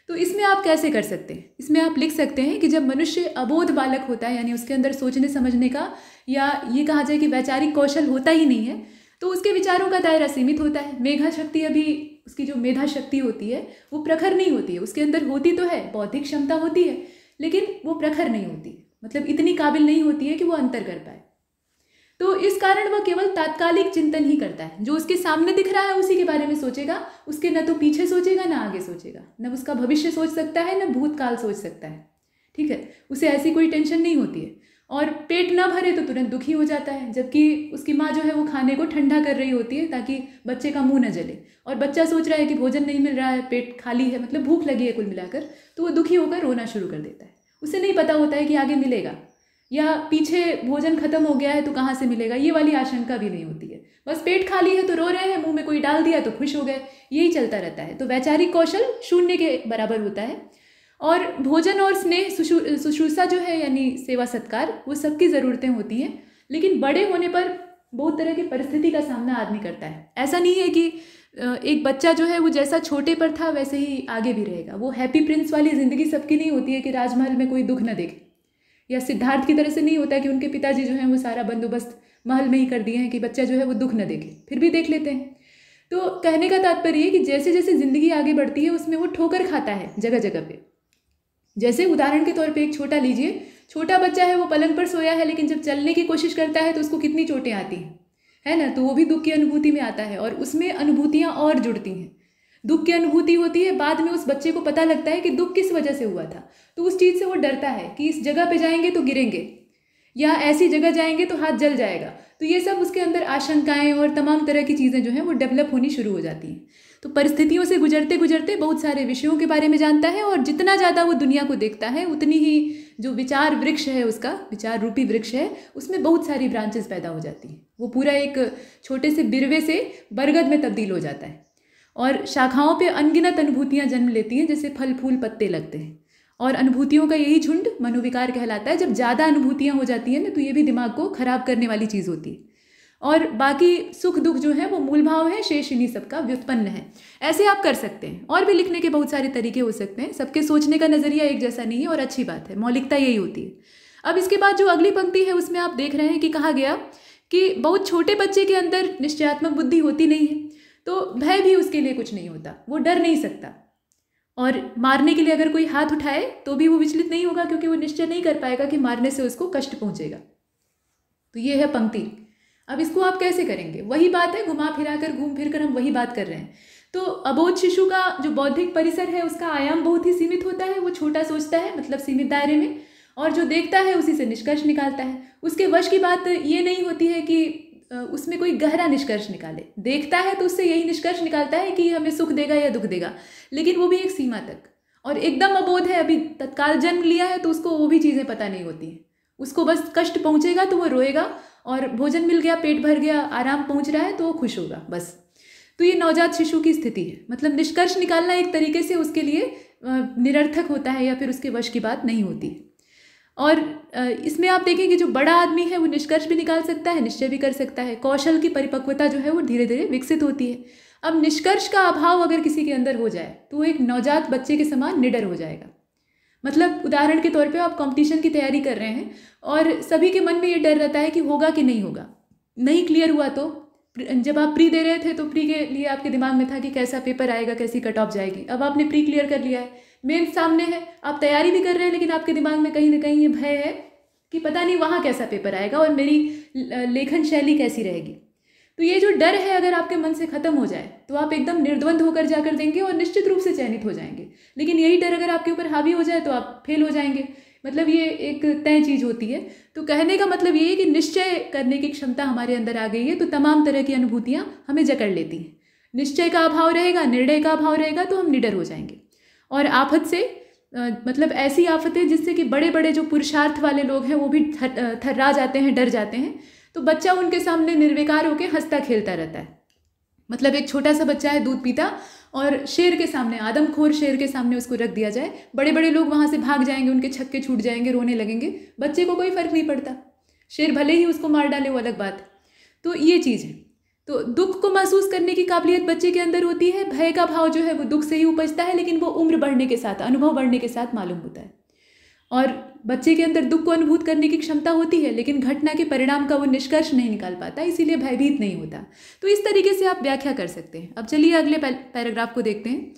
तो इसमें आप कैसे कर सकते हैं? इसमें आप लिख सकते हैं कि जब मनुष्य अबोध बालक होता है, यानी उसके अंदर सोचने समझने का, या ये कहा जाए कि वैचारिक कौशल होता ही नहीं है, तो उसके विचारों का दायरा सीमित होता है। मेधा शक्ति, अभी उसकी जो मेधा शक्ति होती है वो प्रखर नहीं होती है। उसके अंदर होती तो है, बौद्धिक क्षमता होती है, लेकिन वो प्रखर नहीं होती, मतलब इतनी काबिल नहीं होती है कि वो अंतर कर पाए। तो इस कारण वह केवल तात्कालिक चिंतन ही करता है। जो उसके सामने दिख रहा है उसी के बारे में सोचेगा, उसके न तो पीछे सोचेगा न आगे सोचेगा, न उसका भविष्य सोच सकता है न भूतकाल सोच सकता है। ठीक है, उसे ऐसी कोई टेंशन नहीं होती है। और पेट ना भरे तो तुरंत दुखी हो जाता है, जबकि उसकी माँ जो है वो खाने को ठंडा कर रही होती है ताकि बच्चे का मुंह न जले। और बच्चा सोच रहा है कि भोजन नहीं मिल रहा है, पेट खाली है, मतलब भूख लगी है कुल मिलाकर, तो वो दुखी होकर रोना शुरू कर देता है। उसे नहीं पता होता है कि आगे मिलेगा या पीछे भोजन खत्म हो गया है तो कहाँ से मिलेगा, ये वाली आशंका भी नहीं होती है। बस पेट खाली है तो रो रहे हैं, मुंह में कोई डाल दिया तो खुश हो गए, यही चलता रहता है। तो वैचारिक कौशल शून्य के बराबर होता है। और भोजन और स्नेह शुश्रूषा जो है यानी सेवा सत्कार, वो सबकी ज़रूरतें होती हैं, लेकिन बड़े होने पर बहुत तरह की परिस्थिति का सामना आदमी करता है। ऐसा नहीं है कि एक बच्चा जो है वो जैसा छोटे पर था वैसे ही आगे भी रहेगा। वो हैप्पी प्रिंस वाली ज़िंदगी सबकी नहीं होती है कि राजमहल में कोई दुख न देखे, या सिद्धार्थ की तरह से नहीं होता है कि उनके पिताजी जो हैं वो सारा बंदोबस्त महल में ही कर दिए हैं कि बच्चा जो है वो दुख न देखे, फिर भी देख लेते हैं। तो कहने का तात्पर्य है कि जैसे जैसे ज़िंदगी आगे बढ़ती है उसमें वो ठोकर खाता है जगह जगह पे। जैसे उदाहरण के तौर पे एक छोटा लीजिए, छोटा बच्चा है, वो पलंग पर सोया है, लेकिन जब चलने की कोशिश करता है तो उसको कितनी चोटें आती हैं, है ना। तो वो भी दुख की अनुभूति में आता है और उसमें अनुभूतियाँ और जुड़ती हैं। दुख की अनुभूति होती है, बाद में उस बच्चे को पता लगता है कि दुख किस वजह से हुआ था, तो उस चीज़ से वो डरता है कि इस जगह पे जाएंगे तो गिरेंगे या ऐसी जगह जाएंगे तो हाथ जल जाएगा। तो ये सब उसके अंदर आशंकाएं और तमाम तरह की चीज़ें जो हैं वो डेवलप होनी शुरू हो जाती हैं। तो परिस्थितियों से गुजरते गुजरते बहुत सारे विषयों के बारे में जानता है, और जितना ज़्यादा वो दुनिया को देखता है उतनी ही जो विचार वृक्ष है, उसका विचार रूपी वृक्ष है, उसमें बहुत सारी ब्रांचेस पैदा हो जाती हैं। वो पूरा एक छोटे से बिरवे से बरगद में तब्दील हो जाता है और शाखाओं पे अनगिनत अनुभूतियाँ जन्म लेती हैं, जैसे फल फूल पत्ते लगते हैं। और अनुभूतियों का यही झुंड मनोविकार कहलाता है। जब ज़्यादा अनुभूतियाँ हो जाती हैं ना, तो ये भी दिमाग को खराब करने वाली चीज़ होती है। और बाकी सुख दुख जो है वो मूल भाव है, शेष इन्हीं सबका व्युत्पन्न है। ऐसे आप कर सकते हैं। और भी लिखने के बहुत सारे तरीके हो सकते हैं। सबके सोचने का नज़रिया एक जैसा नहीं है और अच्छी बात है, मौलिकता यही होती है। अब इसके बाद जो अगली पंक्ति है उसमें आप देख रहे हैं कि कहा गया कि बहुत छोटे बच्चे के अंदर निश्चयात्मक बुद्धि होती नहीं है, तो भय भी उसके लिए कुछ नहीं होता, वो डर नहीं सकता। और मारने के लिए अगर कोई हाथ उठाए तो भी वो विचलित नहीं होगा, क्योंकि वो निश्चय नहीं कर पाएगा कि मारने से उसको कष्ट पहुंचेगा। तो ये है पंक्ति। अब इसको आप कैसे करेंगे, वही बात है, घुमा फिरा कर घूम फिर कर हम वही बात कर रहे हैं। तो अबोध शिशु का जो बौद्धिक परिसर है उसका आयाम बहुत ही सीमित होता है। वो छोटा सोचता है, मतलब सीमित दायरे में, और जो देखता है उसी से निष्कर्ष निकालता है। उसके वश की बात ये नहीं होती है कि उसमें कोई गहरा निष्कर्ष निकाले। देखता है तो उससे यही निष्कर्ष निकालता है कि हमें सुख देगा या दुख देगा, लेकिन वो भी एक सीमा तक। और एकदम अबोध है, अभी तत्काल जन्म लिया है, तो उसको वो भी चीज़ें पता नहीं होती हैं। उसको बस कष्ट पहुंचेगा तो वो रोएगा, और भोजन मिल गया, पेट भर गया, आराम पहुंच रहा है तो वो खुश होगा, बस। तो ये नवजात शिशु की स्थिति है। मतलब निष्कर्ष निकालना एक तरीके से उसके लिए निरर्थक होता है या फिर उसके वश की बात नहीं होती। और इसमें आप देखें कि जो बड़ा आदमी है वो निष्कर्ष भी निकाल सकता है, निश्चय भी कर सकता है। कौशल की परिपक्वता जो है वो धीरे धीरे विकसित होती है। अब निष्कर्ष का अभाव अगर किसी के अंदर हो जाए तो एक नवजात बच्चे के समान निडर हो जाएगा। मतलब उदाहरण के तौर पे आप कंपटीशन की तैयारी कर रहे हैं और सभी के मन में ये डर रहता है कि होगा कि नहीं होगा। नहीं क्लियर हुआ तो जब आप प्री दे रहे थे तो प्री के लिए आपके दिमाग में था कि कैसा पेपर आएगा, कैसी कट ऑफ जाएगी। अब आपने प्री क्लियर कर लिया है, मेन सामने है, आप तैयारी भी कर रहे हैं, लेकिन आपके दिमाग में कहीं ना कहीं ये भय है कि पता नहीं वहाँ कैसा पेपर आएगा और मेरी लेखन शैली कैसी रहेगी। तो ये जो डर है अगर आपके मन से खत्म हो जाए तो आप एकदम निर्द्वंद होकर जाकर देंगे और निश्चित रूप से चयनित हो जाएंगे। लेकिन यही डर अगर आपके ऊपर हावी हो जाए तो आप फेल हो जाएंगे। मतलब ये एक तय चीज़ होती है। तो कहने का मतलब ये है कि निश्चय करने की क्षमता हमारे अंदर आ गई है तो तमाम तरह की अनुभूतियाँ हमें जकड़ लेती हैं। निश्चय का अभाव रहेगा, निर्णय का अभाव रहेगा तो हम निडर हो जाएंगे। और आफत से मतलब ऐसी आफतें जिससे कि बड़े बड़े जो पुरुषार्थ वाले लोग हैं वो भी थर्रा जाते हैं, डर जाते हैं। तो बच्चा उनके सामने निर्विकार होकर हंसता खेलता रहता है। मतलब एक छोटा सा बच्चा है, दूध पीता, और शेर के सामने, आदमखोर शेर के सामने उसको रख दिया जाए, बड़े बड़े लोग वहाँ से भाग जाएंगे, उनके छक्के छूट जाएंगे, रोने लगेंगे। बच्चे को कोई फर्क नहीं पड़ता, शेर भले ही उसको मार डाले वो अलग बात। तो ये चीज़ है। तो दुख को महसूस करने की काबिलियत बच्चे के अंदर होती है। भय का भाव जो है वो दुख से ही उपजता है, लेकिन वो उम्र बढ़ने के साथ, अनुभव बढ़ने के साथ मालूम होता है। और बच्चे के अंदर दुख को अनुभूत करने की क्षमता होती है, लेकिन घटना के परिणाम का वो निष्कर्ष नहीं निकाल पाता, इसीलिए भयभीत नहीं होता। तो इस तरीके से आप व्याख्या कर सकते हैं। अब चलिए अगले पैराग्राफ को देखते हैं।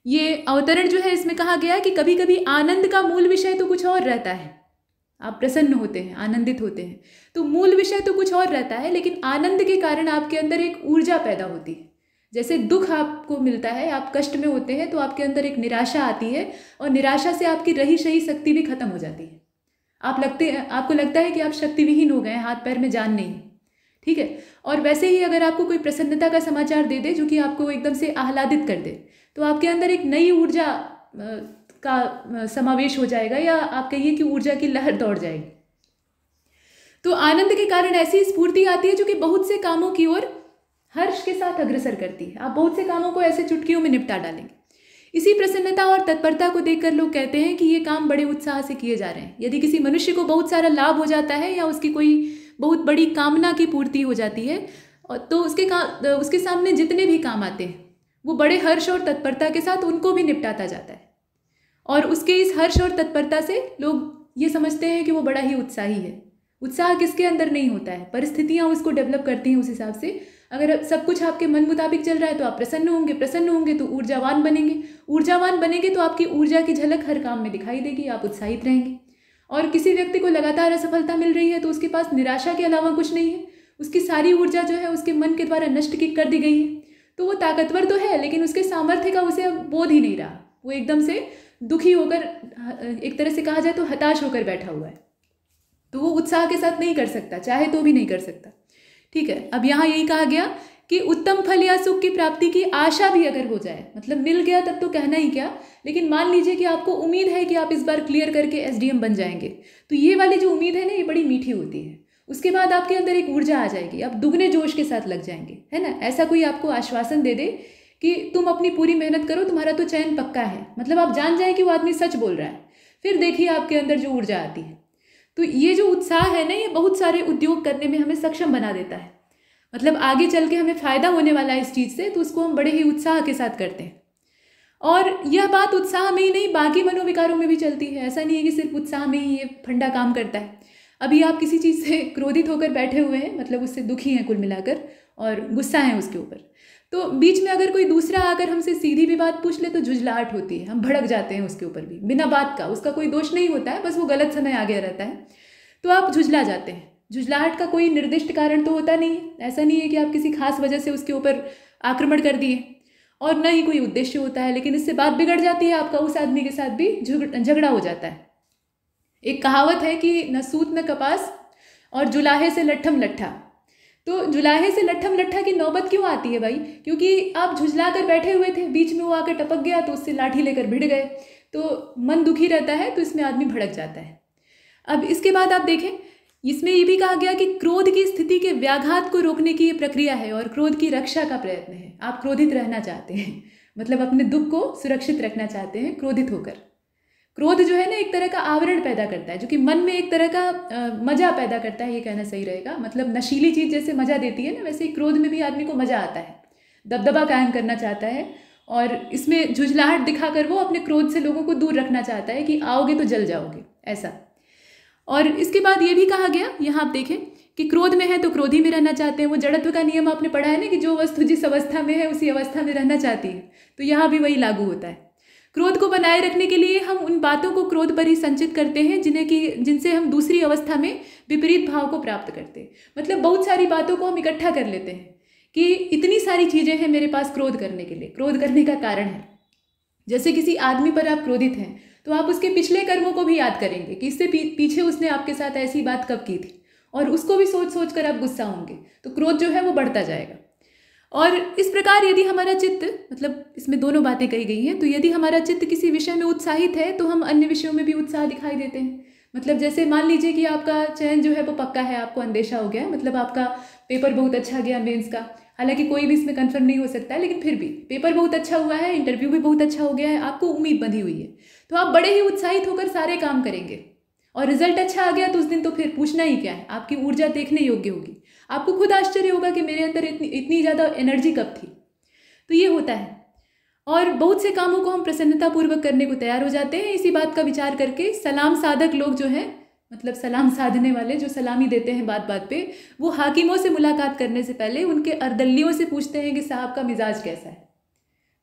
ये अवतरण जो है इसमें कहा गया कि कभी कभी आनंद का मूल विषय तो कुछ और रहता है। आप प्रसन्न होते हैं, आनंदित होते हैं, तो मूल विषय तो कुछ और रहता है, लेकिन आनंद के कारण आपके अंदर एक ऊर्जा पैदा होती है। जैसे दुख आपको मिलता है, आप कष्ट में होते हैं तो आपके अंदर एक निराशा आती है, और निराशा से आपकी रही सही शक्ति भी खत्म हो जाती है। आपको लगता है कि आप शक्तिविहीन हो गए हैं, हाथ पैर में जान नहीं है, ठीक है। और वैसे ही अगर आपको कोई प्रसन्नता का समाचार दे दे जो कि आपको एकदम से आह्लादित कर दे, तो आपके अंदर एक नई ऊर्जा का समावेश हो जाएगा, या आप कहिए कि ऊर्जा की लहर दौड़ जाएगी। तो आनंद के कारण ऐसी स्फूर्ति आती है जो कि बहुत से कामों की ओर हर्ष के साथ अग्रसर करती है। आप बहुत से कामों को ऐसे चुटकियों में निपटा डालेंगे। इसी प्रसन्नता और तत्परता को देखकर लोग कहते हैं कि ये काम बड़े उत्साह से किए जा रहे हैं। यदि किसी मनुष्य को बहुत सारा लाभ हो जाता है या उसकी कोई बहुत बड़ी कामना की पूर्ति हो जाती है, तो उसके सामने जितने भी काम आते हैं वो बड़े हर्ष और तत्परता के साथ उनको भी निपटाता जाता है। और उसके इस हर्ष और तत्परता से लोग ये समझते हैं कि वो बड़ा ही उत्साही है। उत्साह किसके अंदर नहीं होता है, परिस्थितियाँ उसको डेवलप करती हैं उस हिसाब से। अगर सब कुछ आपके मन मुताबिक चल रहा है तो आप प्रसन्न होंगे तो ऊर्जावान बनेंगे तो आपकी ऊर्जा की झलक हर काम में दिखाई देगी, आप उत्साहित रहेंगे। और किसी व्यक्ति को लगातार असफलता मिल रही है तो उसके पास निराशा के अलावा कुछ नहीं है, उसकी सारी ऊर्जा जो है उसके मन के द्वारा नष्ट कर दी गई है। तो वो ताकतवर तो है लेकिन उसके सामर्थ्य का उसे अब बोध ही नहीं रहा, वो एकदम से दुखी होकर, एक तरह से कहा जाए तो हताश होकर बैठा हुआ है। तो वो उत्साह के साथ नहीं कर सकता, चाहे तो भी नहीं कर सकता, ठीक है। अब यहाँ यही कहा गया कि उत्तम फल या सुख की प्राप्ति की आशा भी अगर हो जाए, मतलब मिल गया तब तो कहना ही क्या, लेकिन मान लीजिए कि आपको उम्मीद है कि आप इस बार क्लियर करके एसडीएम बन जाएंगे, तो ये वाली जो उम्मीद है ना, ये बड़ी मीठी होती है। उसके बाद आपके अंदर एक ऊर्जा आ जाएगी, आप दुगने जोश के साथ लग जाएंगे, है ना। ऐसा कोई आपको आश्वासन दे दे कि तुम अपनी पूरी मेहनत करो, तुम्हारा तो चयन पक्का है, मतलब आप जान जाए कि वो आदमी सच बोल रहा है, फिर देखिए आपके अंदर जो ऊर्जा आती है। तो ये जो उत्साह है ना, ये बहुत सारे उद्योग करने में हमें सक्षम बना देता है। मतलब आगे चल के हमें फ़ायदा होने वाला है इस चीज़ से, तो उसको हम बड़े ही उत्साह के साथ करते हैं। और यह बात उत्साह में ही नहीं, बाकी मनोविकारों में भी चलती है। ऐसा नहीं है कि सिर्फ उत्साह में ही ये फंडा काम करता है। अभी आप किसी चीज़ से क्रोधित होकर बैठे हुए हैं, मतलब उससे दुखी हैं कुल मिलाकर, और गुस्सा है उसके ऊपर, तो बीच में अगर कोई दूसरा आकर हमसे सीधी भी बात पूछ ले तो झुंझलाहट होती है, हम भड़क जाते हैं उसके ऊपर भी, बिना बात का। उसका कोई दोष नहीं होता है, बस वो गलत समय आ गया रहता है, तो आप झुंझला जाते हैं। झुंझलाहट का कोई निर्दिष्ट कारण तो होता नहीं है, ऐसा नहीं है कि आप किसी खास वजह से उसके ऊपर आक्रमण कर दिए, और न ही कोई उद्देश्य होता है, लेकिन इससे बात बिगड़ जाती है आपका, उस आदमी के साथ भी झगड़ा हो जाता है। एक कहावत है कि न सूत न कपास और जुलाहे से लट्ठम लट्ठा। तो जुलाहे से लट्ठम लट्ठा की नौबत क्यों आती है भाई? क्योंकि आप झुझला कर बैठे हुए थे, बीच में वो आकर टपक गया तो उससे लाठी लेकर भिड़ गए, तो मन दुखी रहता है, तो इसमें आदमी भड़क जाता है। अब इसके बाद आप देखें, इसमें ये भी कहा गया कि क्रोध की स्थिति के व्याघात को रोकने की ये प्रक्रिया है और क्रोध की रक्षा का प्रयत्न है। आप क्रोधित रहना चाहते हैं, मतलब अपने दुख को सुरक्षित रखना चाहते हैं क्रोधित होकर। क्रोध जो है ना, एक तरह का आवरण पैदा करता है, जो कि मन में एक तरह का मजा पैदा करता है, ये कहना सही रहेगा। मतलब नशीली चीज़ जैसे मजा देती है ना, वैसे ही क्रोध में भी आदमी को मजा आता है, दबदबा कायम करना चाहता है, और इसमें झुझलाहट दिखाकर वो अपने क्रोध से लोगों को दूर रखना चाहता है कि आओगे तो जल जाओगे, ऐसा। और इसके बाद ये भी कहा गया, यहाँ आप देखें कि क्रोध में है तो क्रोधी में रहना चाहते हैं। वो जड़त्व का नियम आपने पढ़ा है ना, कि जो वस्तु जिस अवस्था में है उसी अवस्था में रहना चाहती है, तो यहाँ भी वही लागू होता है। क्रोध को बनाए रखने के लिए हम उन बातों को क्रोध पर ही संचित करते हैं जिनसे हम दूसरी अवस्था में विपरीत भाव को प्राप्त करते हैं। मतलब बहुत सारी बातों को हम इकट्ठा कर लेते हैं कि इतनी सारी चीज़ें हैं मेरे पास क्रोध करने के लिए, क्रोध करने का कारण है। जैसे किसी आदमी पर आप क्रोधित हैं तो आप उसके पिछले कर्मों को भी याद करेंगे कि इससे पीछे उसने आपके साथ ऐसी बात कब की थी, और उसको भी सोच सोच कर आप गुस्सा होंगे, तो क्रोध जो है वो बढ़ता जाएगा। और इस प्रकार यदि हमारा चित्त, मतलब इसमें दोनों बातें कही गई हैं, तो यदि हमारा चित्त किसी विषय में उत्साहित है तो हम अन्य विषयों में भी उत्साह दिखाई देते हैं। मतलब जैसे मान लीजिए कि आपका चयन जो है वो पक्का है, आपको अंदेशा हो गया है, मतलब आपका पेपर बहुत अच्छा गया मेंस का, हालांकि कोई भी इसमें कंफर्म नहीं हो सकता है, लेकिन फिर भी पेपर बहुत अच्छा हुआ है, इंटरव्यू भी बहुत अच्छा हो गया है, आपको उम्मीद बंधी हुई है, तो आप बड़े ही उत्साहित होकर सारे काम करेंगे। और रिजल्ट अच्छा आ गया तो उस दिन तो फिर पूछना ही क्या है, आपकी ऊर्जा देखने योग्य होगी। आपको खुद आश्चर्य होगा कि मेरे अंदर इतनी ज़्यादा एनर्जी कब थी। तो ये होता है। और बहुत से कामों को हम प्रसन्नतापूर्वक करने को तैयार हो जाते हैं इसी बात का विचार करके। सलाम साधक लोग जो हैं, मतलब सलाम साधने वाले जो सलामी देते हैं बात बात पे, वो हाकिमों से मुलाकात करने से पहले उनके अर्दलियों से पूछते हैं कि साहब का मिजाज कैसा है,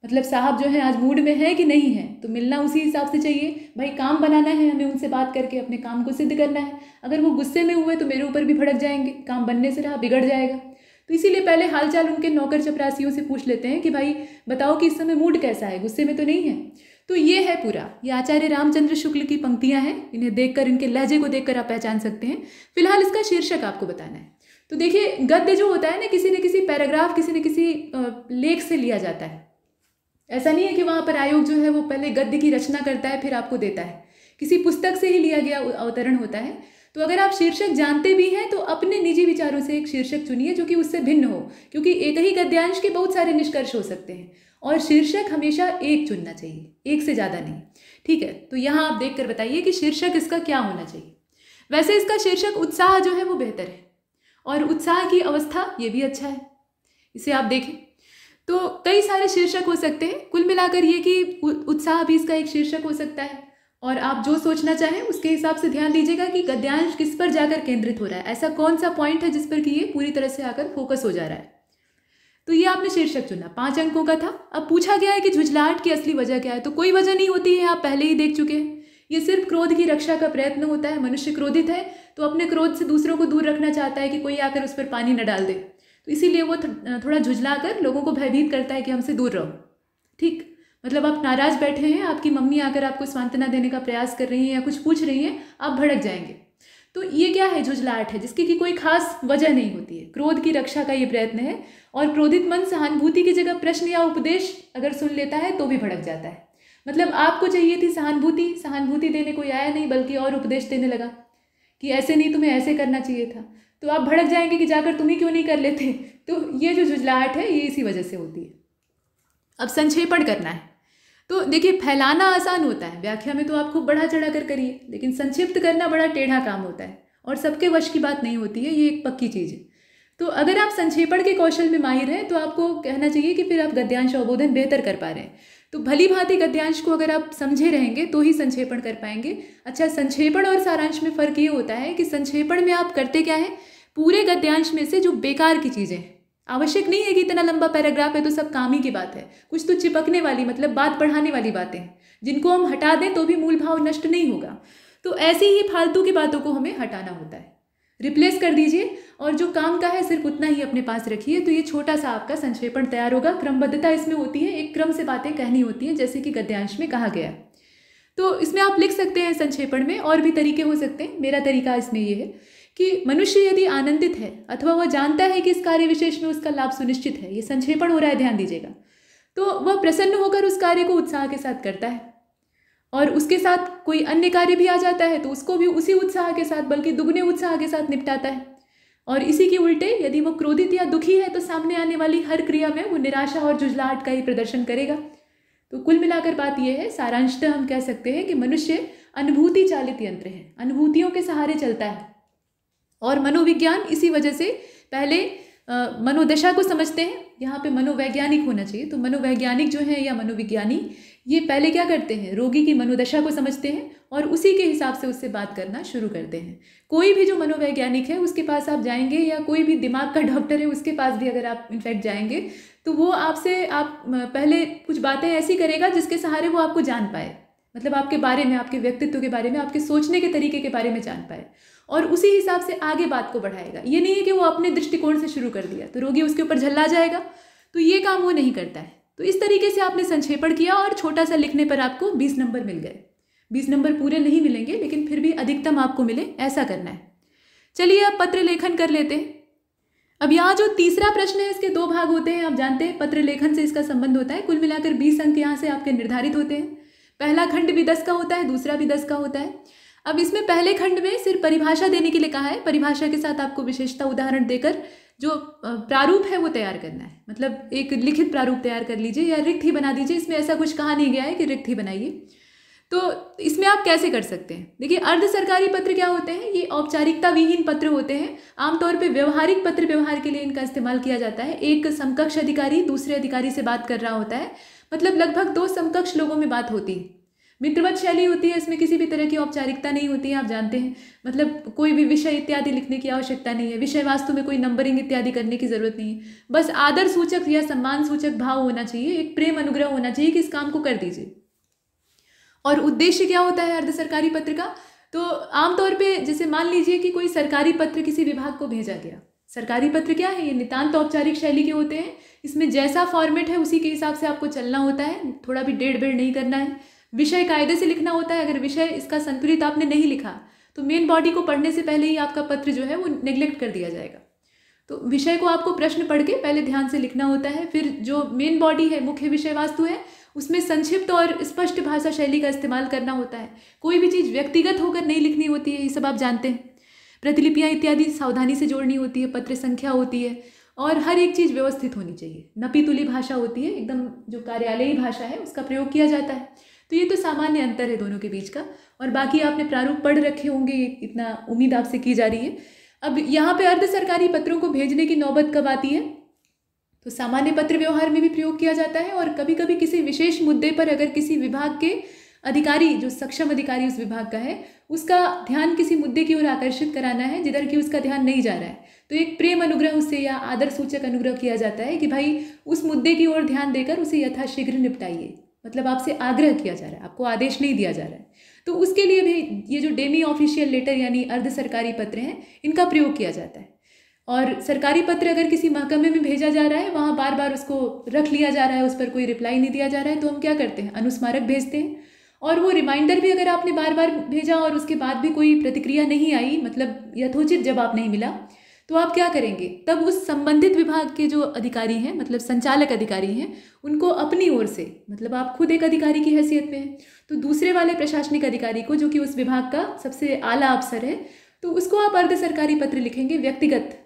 मतलब साहब जो है आज मूड में है कि नहीं है। तो मिलना उसी हिसाब से चाहिए भाई, काम बनाना है हमें, उनसे बात करके अपने काम को सिद्ध करना है। अगर वो गुस्से में हुए तो मेरे ऊपर भी भड़क जाएंगे, काम बनने से रहा बिगड़ जाएगा। तो इसीलिए पहले हालचाल उनके नौकर चपरासियों से पूछ लेते हैं कि भाई बताओ कि इस समय मूड कैसा है, गुस्से में तो नहीं है। तो ये है पूरा, ये आचार्य रामचंद्र शुक्ल की पंक्तियां हैं। इन्हें देखकर, इनके लहजे को देखकर आप पहचान सकते हैं। फिलहाल इसका शीर्षक आपको बताना है। तो देखिए, गद्य जो होता है ना, किसी न किसी पैराग्राफ, किसी न किसी लेख से लिया जाता है। ऐसा नहीं है कि वहाँ पर आयोग जो है वो पहले गद्य की रचना करता है फिर आपको देता है, किसी पुस्तक से ही लिया गया अवतरण होता है। तो अगर आप शीर्षक जानते भी हैं तो अपने निजी विचारों से एक शीर्षक चुनिए जो कि उससे भिन्न हो, क्योंकि एक ही गद्यांश के बहुत सारे निष्कर्ष हो सकते हैं और शीर्षक हमेशा एक चुनना चाहिए, एक से ज़्यादा नहीं। ठीक है, तो यहाँ आप देख कर बताइए कि शीर्षक इसका क्या होना चाहिए। वैसे इसका शीर्षक उत्साह जो है वो बेहतर है और उत्साह की अवस्था ये भी अच्छा है, इसे आप देखें। तो कई सारे शीर्षक हो सकते हैं, कुल मिलाकर ये कि उत्साह भी इसका एक शीर्षक हो सकता है। और आप जो सोचना चाहें उसके हिसाब से ध्यान दीजिएगा कि गद्यांश किस पर जाकर केंद्रित हो रहा है, ऐसा कौन सा पॉइंट है जिस पर कि ये पूरी तरह से आकर फोकस हो जा रहा है। तो ये आपने शीर्षक चुना, 5 अंकों का था। अब पूछा गया है कि झुंझलाहट की असली वजह क्या है, तो कोई वजह नहीं होती है, आप पहले ही देख चुके हैं। ये सिर्फ क्रोध की रक्षा का प्रयत्न होता है। मनुष्य क्रोधित है तो अपने क्रोध से दूसरों को दूर रखना चाहता है कि कोई आकर उस पर पानी न डाल दे, तो इसीलिए वो थोड़ा झुंझला कर लोगों को भयभीत करता है कि हमसे दूर रहो। ठीक, मतलब आप नाराज बैठे हैं, आपकी मम्मी आकर आपको सांत्वना देने का प्रयास कर रही हैं या कुछ पूछ रही हैं, आप भड़क जाएंगे। तो ये क्या है, झुंझलाहट है, जिसकी कि कोई खास वजह नहीं होती है। क्रोध की रक्षा का ये प्रयत्न है और क्रोधित मन सहानुभूति की जगह प्रश्न या उपदेश अगर सुन लेता है तो भी भड़क जाता है। मतलब आपको चाहिए थी सहानुभूति, सहानुभूति देने कोई आया नहीं बल्कि और उपदेश देने लगा कि ऐसे नहीं, तुम्हें ऐसे करना चाहिए था, तो आप भड़क जाएंगे कि जाकर तुम ही क्यों नहीं कर लेते। तो ये जो झुंझलाहट है ये इसी वजह से होती है। अब संक्षेपण करना है, तो देखिए फैलाना आसान होता है, व्याख्या में तो आप खूब बढ़ा चढ़ा कर करिए, लेकिन संक्षिप्त करना बड़ा टेढ़ा काम होता है और सबके वश की बात नहीं होती है, ये एक पक्की चीज़ है। तो अगर आप संक्षेपण के कौशल में माहिर हैं तो आपको कहना चाहिए कि फिर आप गद्यांश अवबोधन बेहतर कर पा रहे हैं। तो भली भांति गद्यांश को अगर आप समझे रहेंगे तो ही संक्षेपण कर पाएंगे। अच्छा, संक्षेपण और सारांश में फ़र्क ये होता है कि संक्षेपण में आप करते क्या है, पूरे गद्यांश में से जो बेकार की चीज़ें हैं, आवश्यक नहीं है कि इतना लंबा पैराग्राफ है तो सब काम ही की बात है, कुछ तो चिपकने वाली मतलब बात बढ़ाने वाली बातें हैं जिनको हम हटा दें तो भी मूल भाव नष्ट नहीं होगा। तो ऐसी ही फालतू की बातों को हमें हटाना होता है, रिप्लेस कर दीजिए और जो काम का है सिर्फ उतना ही अपने पास रखिए। तो ये छोटा सा आपका संक्षेपण तैयार होगा। क्रमबद्धता इसमें होती है, एक क्रम से बातें कहनी होती हैं जैसे कि गद्यांश में कहा गया। तो इसमें आप लिख सकते हैं संक्षेपण में, और भी तरीके हो सकते हैं। मेरा तरीका इसमें ये है कि मनुष्य यदि आनंदित है अथवा वह जानता है कि इस कार्य विशेष में उसका लाभ सुनिश्चित है, ये संक्षेपण हो रहा है, ध्यान दीजिएगा, तो वह प्रसन्न होकर उस कार्य को उत्साह के साथ करता है और उसके साथ कोई अन्य कार्य भी आ जाता है तो उसको भी उसी उत्साह के साथ बल्कि दुगने उत्साह के साथ निपटाता है। और इसी के उल्टे यदि वो क्रोधित या दुखी है तो सामने आने वाली हर क्रिया में वो निराशा और झुंझलाहट का ही प्रदर्शन करेगा। तो कुल मिलाकर बात यह है, सारांशतः हम कह सकते हैं कि मनुष्य अनुभूति चालित यंत्र है, अनुभूतियों के सहारे चलता है। और मनोविज्ञान इसी वजह से पहले मनोदशा को समझते हैं, यहाँ पे मनोवैज्ञानिक होना चाहिए। तो मनोवैज्ञानिक जो है या मनोविज्ञानी, ये पहले क्या करते हैं, रोगी की मनोदशा को समझते हैं और उसी के हिसाब से उससे बात करना शुरू करते हैं। कोई भी जो मनोवैज्ञानिक है उसके पास आप जाएंगे या कोई भी दिमाग का डॉक्टर है उसके पास भी अगर आप इनफैक्ट जाएंगे तो वो आपसे पहले कुछ बातें ऐसी करेगा जिसके सहारे वो आपको जान पाए, मतलब आपके बारे में, आपके व्यक्तित्व के बारे में, आपके सोचने के तरीके के बारे में जान पाए और उसी हिसाब से आगे बात को बढ़ाएगा। ये नहीं है कि वो अपने दृष्टिकोण से शुरू कर दिया तो रोगी उसके ऊपर झल्ला जाएगा, तो ये काम वो नहीं करता है। तो इस तरीके से आपने संक्षेपण किया और छोटा सा लिखने पर आपको 20 नंबर मिल गए। 20 नंबर पूरे नहीं मिलेंगे लेकिन फिर भी अधिकतम आपको मिले, ऐसा करना है। चलिए अब पत्र लेखन कर लेते हैं। अब यहाँ जो तीसरा प्रश्न है इसके 2 भाग होते हैं, आप जानते हैं पत्र लेखन से इसका संबंध होता है। कुल मिलाकर 20 अंक यहाँ से आपके निर्धारित होते हैं। पहला खंड भी 10 का होता है, दूसरा भी 10 का होता है। अब इसमें पहले खंड में सिर्फ परिभाषा देने के लिए कहा है, परिभाषा के साथ आपको विशेषता उदाहरण देकर जो प्रारूप है वो तैयार करना है, मतलब एक लिखित प्रारूप तैयार कर लीजिए या रिक्त ही बना दीजिए। इसमें ऐसा कुछ कहा नहीं गया है कि रिक्त ही बनाइए। तो इसमें आप कैसे कर सकते हैं, देखिए अर्ध सरकारी पत्र क्या होते हैं, ये औपचारिकता विहीन पत्र होते हैं। आमतौर पे व्यवहारिक पत्र व्यवहार के लिए इनका इस्तेमाल किया जाता है। एक समकक्ष अधिकारी दूसरे अधिकारी से बात कर रहा होता है, मतलब लगभग 2 समकक्ष लोगों में बात होती है। मित्रवत शैली होती है, इसमें किसी भी तरह की औपचारिकता नहीं होती है, आप जानते हैं, मतलब कोई भी विषय इत्यादि लिखने की आवश्यकता नहीं है, विषय वास्तु में कोई नंबरिंग इत्यादि करने की जरूरत नहीं है। बस आदर सूचक या सम्मान सूचक भाव होना चाहिए, एक प्रेम अनुग्रह होना चाहिए कि इस काम को कर दीजिए। और उद्देश्य क्या होता है अर्ध सरकारी पत्र का, तो आमतौर पे जैसे मान लीजिए कि कोई सरकारी पत्र किसी विभाग को भेजा गया, सरकारी पत्र क्या है, ये नितांत औपचारिक शैली के होते हैं। इसमें जैसा फॉर्मेट है उसी के हिसाब से आपको चलना होता है, थोड़ा भी डेढ़ बेड़ नहीं करना है। विषय कायदे से लिखना होता है। अगर विषय इसका संतुलित आपने नहीं लिखा तो मेन बॉडी को पढ़ने से पहले ही आपका पत्र जो है वो नेग्लेक्ट कर दिया जाएगा। तो विषय को आपको प्रश्न पढ़ के पहले ध्यान से लिखना होता है। फिर जो मेन बॉडी है, मुख्य विषय वस्तु है, उसमें संक्षिप्त और स्पष्ट भाषा शैली का इस्तेमाल करना होता है। कोई भी चीज़ व्यक्तिगत होकर नहीं लिखनी होती है, ये सब आप जानते हैं। प्रतिलिपियाँ इत्यादि सावधानी से जोड़नी होती है, पत्र संख्या होती है और हर एक चीज़ व्यवस्थित होनी चाहिए। नपीतुली भाषा होती है, एकदम जो कार्यालयी भाषा है उसका प्रयोग किया जाता है। तो ये तो सामान्य अंतर है दोनों के बीच का। और बाकी आपने प्रारूप पढ़ रखे होंगे, इतना उम्मीद आपसे की जा रही है। अब यहाँ पे अर्ध सरकारी पत्रों को भेजने की नौबत कब आती है? तो सामान्य पत्र व्यवहार में भी प्रयोग किया जाता है और कभी कभी किसी विशेष मुद्दे पर अगर किसी विभाग के अधिकारी, जो सक्षम अधिकारी उस विभाग का है, उसका ध्यान किसी मुद्दे की ओर आकर्षित कराना है जिधर कि उसका ध्यान नहीं जा रहा है, तो एक प्रेम अनुग्रह उससे या आदर सूचक अनुग्रह किया जाता है कि भाई उस मुद्दे की ओर ध्यान देकर उसे यथाशीघ्र निपटाइए। मतलब आपसे आग्रह किया जा रहा है, आपको आदेश नहीं दिया जा रहा है। तो उसके लिए भी ये जो डेमी ऑफिशियल लेटर यानी अर्ध सरकारी पत्र हैं, इनका प्रयोग किया जाता है। और सरकारी पत्र अगर किसी महकमे में भेजा जा रहा है, वहाँ बार बार उसको रख लिया जा रहा है, उस पर कोई रिप्लाई नहीं दिया जा रहा है, तो हम क्या करते हैं, अनुस्मारक भेजते हैं। और वो रिमाइंडर भी अगर आपने बार बार भेजा और उसके बाद भी कोई प्रतिक्रिया नहीं आई, मतलब यथोचित जवाब नहीं मिला, तो आप क्या करेंगे, तब उस संबंधित विभाग के जो अधिकारी हैं, मतलब संचालक अधिकारी हैं, उनको अपनी ओर से, मतलब आप खुद एक अधिकारी की हैसियत में हैं, तो दूसरे वाले प्रशासनिक अधिकारी को, जो कि उस विभाग का सबसे आला अफसर है, तो उसको आप अर्ध सरकारी पत्र लिखेंगे व्यक्तिगत।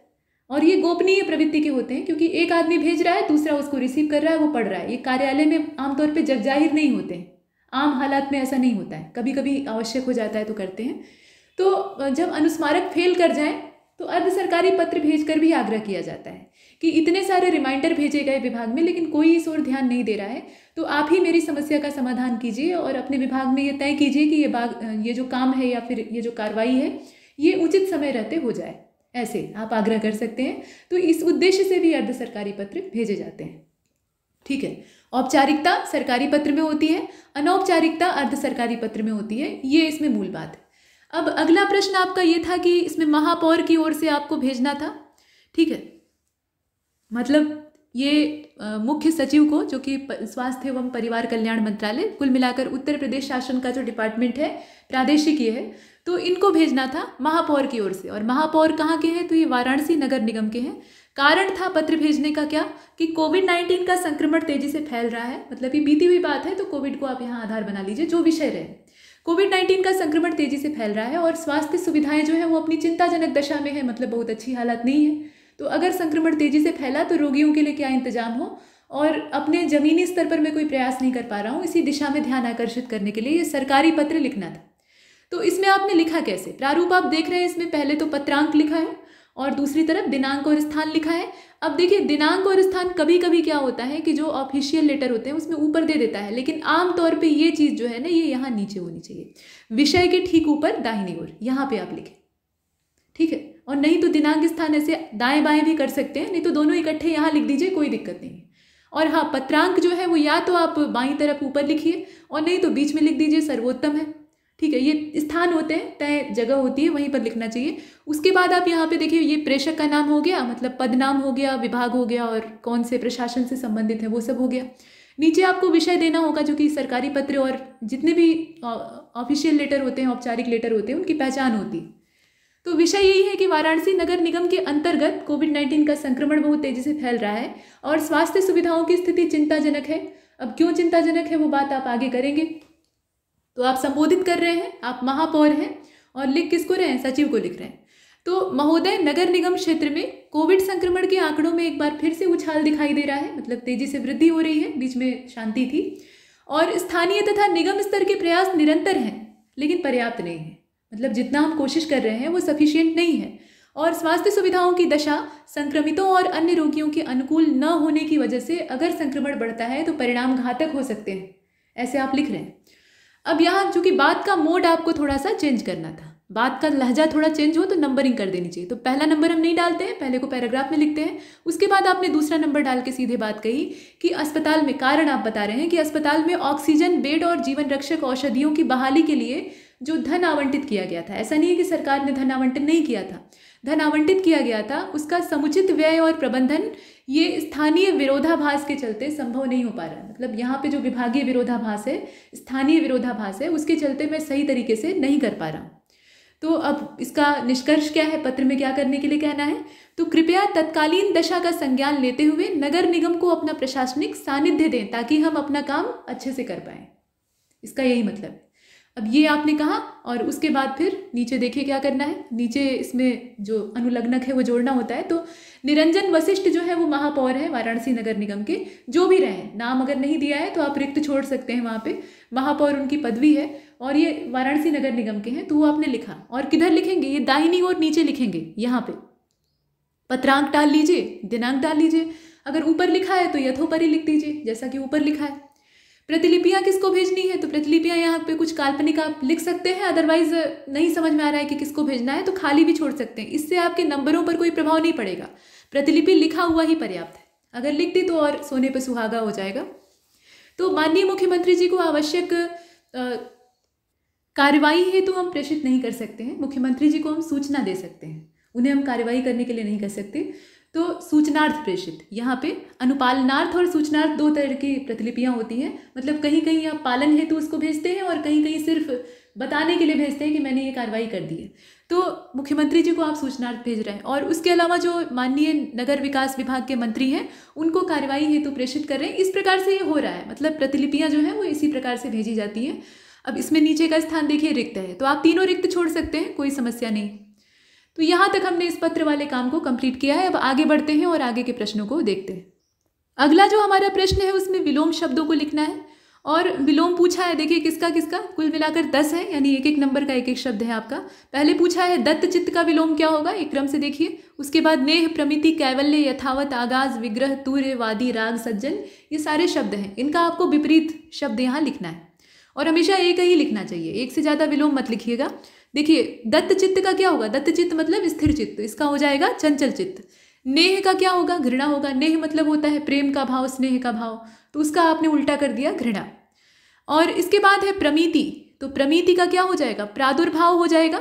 और ये गोपनीय प्रवृत्ति के होते हैं, क्योंकि एक आदमी भेज रहा है, दूसरा उसको रिसीव कर रहा है, वो पढ़ रहा है। ये कार्यालय में आमतौर पर जगजाहिर नहीं होते हैं, आम हालात में ऐसा नहीं होता है, कभी कभी आवश्यक हो जाता है तो करते हैं। तो जब अनुस्मारक फेल कर जाए तो अर्ध सरकारी पत्र भेजकर भी आग्रह किया जाता है कि इतने सारे रिमाइंडर भेजे गए विभाग में, लेकिन कोई इस ओर ध्यान नहीं दे रहा है, तो आप ही मेरी समस्या का समाधान कीजिए और अपने विभाग में ये तय कीजिए कि ये जो काम है या फिर ये जो कार्रवाई है ये उचित समय रहते हो जाए। ऐसे आप आग्रह कर सकते हैं। तो इस उद्देश्य से भी अर्ध सरकारी पत्र भेजे जाते हैं। ठीक है, औपचारिकता सरकारी पत्र में होती है, अनौपचारिकता अर्ध सरकारी पत्र में होती है। ये इसमें मूल बात है। अब अगला प्रश्न आपका ये था कि इसमें महापौर की ओर से आपको भेजना था। ठीक है, मतलब ये मुख्य सचिव को, जो कि स्वास्थ्य एवं परिवार कल्याण मंत्रालय, कुल मिलाकर उत्तर प्रदेश शासन का जो डिपार्टमेंट है, प्रादेशिक ये है, तो इनको भेजना था महापौर की ओर से। और महापौर कहाँ के हैं, तो ये वाराणसी नगर निगम के हैं। कारण था पत्र भेजने का क्या, कि कोविड-19 का संक्रमण तेजी से फैल रहा है। मतलब ये बीती हुई बात है, तो कोविड को आप यहाँ आधार बना लीजिए, जो विषय रहे। कोविड-19 का संक्रमण तेजी से फैल रहा है और स्वास्थ्य सुविधाएं जो है वो अपनी चिंताजनक दशा में है, मतलब बहुत अच्छी हालत नहीं है। तो अगर संक्रमण तेजी से फैला तो रोगियों के लिए क्या इंतजाम हो, और अपने जमीनी स्तर पर मैं कोई प्रयास नहीं कर पा रहा हूँ, इसी दिशा में ध्यान आकर्षित करने के लिए ये सरकारी पत्र लिखना था। तो इसमें आपने लिखा कैसे, प्रारूप आप देख रहे हैं, इसमें पहले तो पत्रांक लिखा है और दूसरी तरफ दिनांक और स्थान लिखा है। अब देखिए, दिनांक और स्थान कभी कभी क्या होता है कि जो ऑफिशियल लेटर होते हैं उसमें ऊपर दे देता है, लेकिन आमतौर पे ये चीज़ जो है ना, ये यहाँ नीचे होनी चाहिए, विषय के ठीक ऊपर दाहिनी ओर, यहाँ पे आप लिखें। ठीक है, और नहीं तो दिनांक स्थान ऐसे दाएं बाएं भी कर सकते हैं, नहीं तो दोनों इकट्ठे यहाँ लिख दीजिए, कोई दिक्कत नहीं है। और हाँ, पत्रांक जो है वो या तो आप बाईं तरफ ऊपर लिखिए और नहीं तो बीच में लिख दीजिए, सर्वोत्तम है। ठीक है, ये स्थान होते हैं, तय जगह होती है, वहीं पर लिखना चाहिए। उसके बाद आप यहाँ पे देखिए, ये प्रेषक का नाम हो गया, मतलब पद नाम हो गया, विभाग हो गया और कौन से प्रशासन से संबंधित है वो सब हो गया। नीचे आपको विषय देना होगा, जो कि सरकारी पत्र और जितने भी ऑफिशियल लेटर होते हैं, औपचारिक लेटर होते हैं, उनकी पहचान होती है। तो विषय यही है कि वाराणसी नगर निगम के अंतर्गत कोविड-19 का संक्रमण बहुत तेजी से फैल रहा है और स्वास्थ्य सुविधाओं की स्थिति चिंताजनक है। अब क्यों चिंताजनक है वो बात आप आगे करेंगे। तो आप संबोधित कर रहे हैं, आप महापौर हैं और लिख किसको रहे हैं, सचिव को लिख रहे हैं। तो महोदय, नगर निगम क्षेत्र में कोविड संक्रमण के आंकड़ों में एक बार फिर से उछाल दिखाई दे रहा है, मतलब तेजी से वृद्धि हो रही है, बीच में शांति थी। और स्थानीय तथा निगम स्तर के प्रयास निरंतर हैं, लेकिन पर्याप्त नहीं है। मतलब जितना हम कोशिश कर रहे हैं वो सफिशिएंट नहीं है। और स्वास्थ्य सुविधाओं की दशा संक्रमितों और अन्य रोगियों के अनुकूल न होने की वजह से अगर संक्रमण बढ़ता है तो परिणाम घातक हो सकते हैं, ऐसे आप लिख रहे हैं। अब यहाँ चूंकि बात का मोड आपको थोड़ा सा चेंज करना था, बात का लहजा थोड़ा चेंज हो तो नंबरिंग कर देनी चाहिए। तो पहला नंबर हम नहीं डालते हैं, पहले को पैराग्राफ में लिखते हैं। उसके बाद आपने दूसरा नंबर डाल के सीधे बात कही कि अस्पताल में, कारण आप बता रहे हैं कि अस्पताल में ऑक्सीजन बेड और जीवन रक्षक औषधियों की बहाली के लिए जो धन आवंटित किया गया था, ऐसा नहीं है कि सरकार ने धन आवंटन नहीं किया था, धन आवंटित किया गया था उसका समुचित व्यय और प्रबंधन ये स्थानीय विरोधाभास के चलते संभव नहीं हो पा रहा है। मतलब यहाँ पे जो विभागीय विरोधाभास है, स्थानीय विरोधाभास है, उसके चलते मैं सही तरीके से नहीं कर पा रहा हूँ। तो अब इसका निष्कर्ष क्या है, पत्र में क्या करने के लिए कहना है, तो कृपया तत्कालीन दशा का संज्ञान लेते हुए नगर निगम को अपना प्रशासनिक सानिध्य दें ताकि हम अपना काम अच्छे से कर पाएं। इसका यही मतलब है। अब ये आपने कहा और उसके बाद फिर नीचे देखिए क्या करना है। नीचे इसमें जो अनुलग्नक है वो जोड़ना होता है। तो निरंजन वशिष्ठ जो है वो महापौर है वाराणसी नगर निगम के, जो भी रहे, नाम अगर नहीं दिया है तो आप रिक्त छोड़ सकते हैं, वहाँ पे महापौर उनकी पदवी है और ये वाराणसी नगर निगम के हैं। तो वो आपने लिखा और किधर लिखेंगे, ये दाहिनी ओर नीचे लिखेंगे। यहाँ पे पत्रांक डाल लीजिए, दिनांक डाल लीजिए। अगर ऊपर लिखा है तो यथोपरि लिख दीजिए जैसा कि ऊपर लिखा है। प्रतिलिपियाँ किसको भेजनी है, तो प्रतिलिपियाँ यहाँ पे कुछ काल्पनिक आप लिख सकते हैं, अदरवाइज नहीं समझ में आ रहा है कि किसको भेजना है तो खाली भी छोड़ सकते हैं। इससे आपके नंबरों पर कोई प्रभाव नहीं पड़ेगा। प्रतिलिपि लिखा हुआ ही पर्याप्त है, अगर लिख दी तो और सोने पर सुहागा हो जाएगा। तो माननीय मुख्यमंत्री जी को आवश्यक कार्रवाई हेतु हम प्रेषित नहीं कर सकते हैं। मुख्यमंत्री जी को हम सूचना दे सकते हैं, उन्हें हम कार्रवाई करने के लिए नहीं कर सकते। तो सूचनार्थ प्रेषित, यहाँ पे अनुपालनार्थ और सूचनार्थ दो तरह की प्रतिलिपियाँ होती हैं। मतलब कहीं कहीं आप पालन हेतु उसको भेजते हैं और कहीं कहीं सिर्फ बताने के लिए भेजते हैं कि मैंने ये कार्रवाई कर दी है। तो मुख्यमंत्री जी को आप सूचनार्थ भेज रहे हैं और उसके अलावा जो माननीय नगर विकास विभाग के मंत्री हैं उनको कार्रवाई हेतु प्रेषित कर रहे हैं। इस प्रकार से ये हो रहा है, मतलब प्रतिलिपियाँ जो हैं वो इसी प्रकार से भेजी जाती हैं। अब इसमें नीचे का स्थान देखिए रिक्त है, तो आप तीनों रिक्त छोड़ सकते हैं, कोई समस्या नहीं। तो यहाँ तक हमने इस पत्र वाले काम को कंप्लीट किया है। अब आगे बढ़ते हैं और आगे के प्रश्नों को देखते हैं। अगला जो हमारा प्रश्न है उसमें विलोम शब्दों को लिखना है और विलोम पूछा है, देखिए किसका किसका, कुल मिलाकर 10 है, यानी एक एक नंबर का एक एक शब्द है आपका। पहले पूछा है दत्त चित्त का विलोम क्या होगा, एक क्रम से देखिए। उसके बाद नेह, प्रमिति, कैवल्य, यथावत, आगाज, विग्रह, तूर्य, वादी, राग, सज्जन, ये सारे शब्द हैं। इनका आपको विपरीत शब्द यहाँ लिखना है और हमेशा एक ही लिखना चाहिए, एक से ज़्यादा विलोम मत लिखिएगा। देखिए दत्त चित्त का क्या होगा, दत्त चित्त मतलब स्थिर चित्त, इसका हो जाएगा चंचल चित्त। नेह का क्या होगा, घृणा होगा। नेह मतलब होता है प्रेम का भाव, स्नेह का भाव, तो उसका आपने उल्टा कर दिया घृणा। और इसके बाद है प्रमिति, तो प्रमिति का क्या हो जाएगा, प्रादुर्भाव हो जाएगा।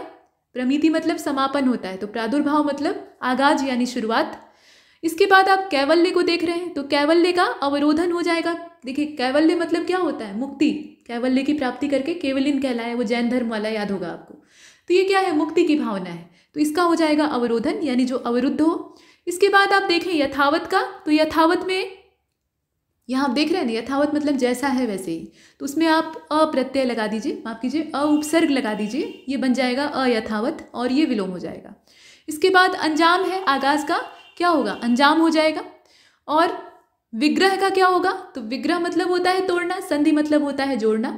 प्रमिति मतलब समापन होता है, तो प्रादुर्भाव मतलब आगाज यानी शुरुआत। इसके बाद आप कैवल्य को देख रहे हैं, तो कैवल्य का अवरोधन हो जाएगा। देखिए कैवल्य मतलब क्या होता है, मुक्ति। कैवल्य की प्राप्ति करके केवलिन कहलाए, वो जैन धर्म वाला, याद होगा आपको। तो ये क्या है, मुक्ति की भावना है, तो इसका हो जाएगा अवरोधन, यानी जो अवरुद्ध हो। इसके बाद आप देखें यथावत का, तो यथावत में यहाँ आप देख रहे हैं ना, यथावत मतलब जैसा है वैसे ही, तो उसमें आप अप्रत्यय लगा दीजिए, माफ कीजिए उपसर्ग लगा दीजिए, ये बन जाएगा अयथावत और ये विलोम हो जाएगा। इसके बाद अंजाम है, आगाज का क्या होगा, अंजाम हो जाएगा। और विग्रह का क्या होगा, तो विग्रह मतलब होता है तोड़ना, संधि मतलब होता है जोड़ना।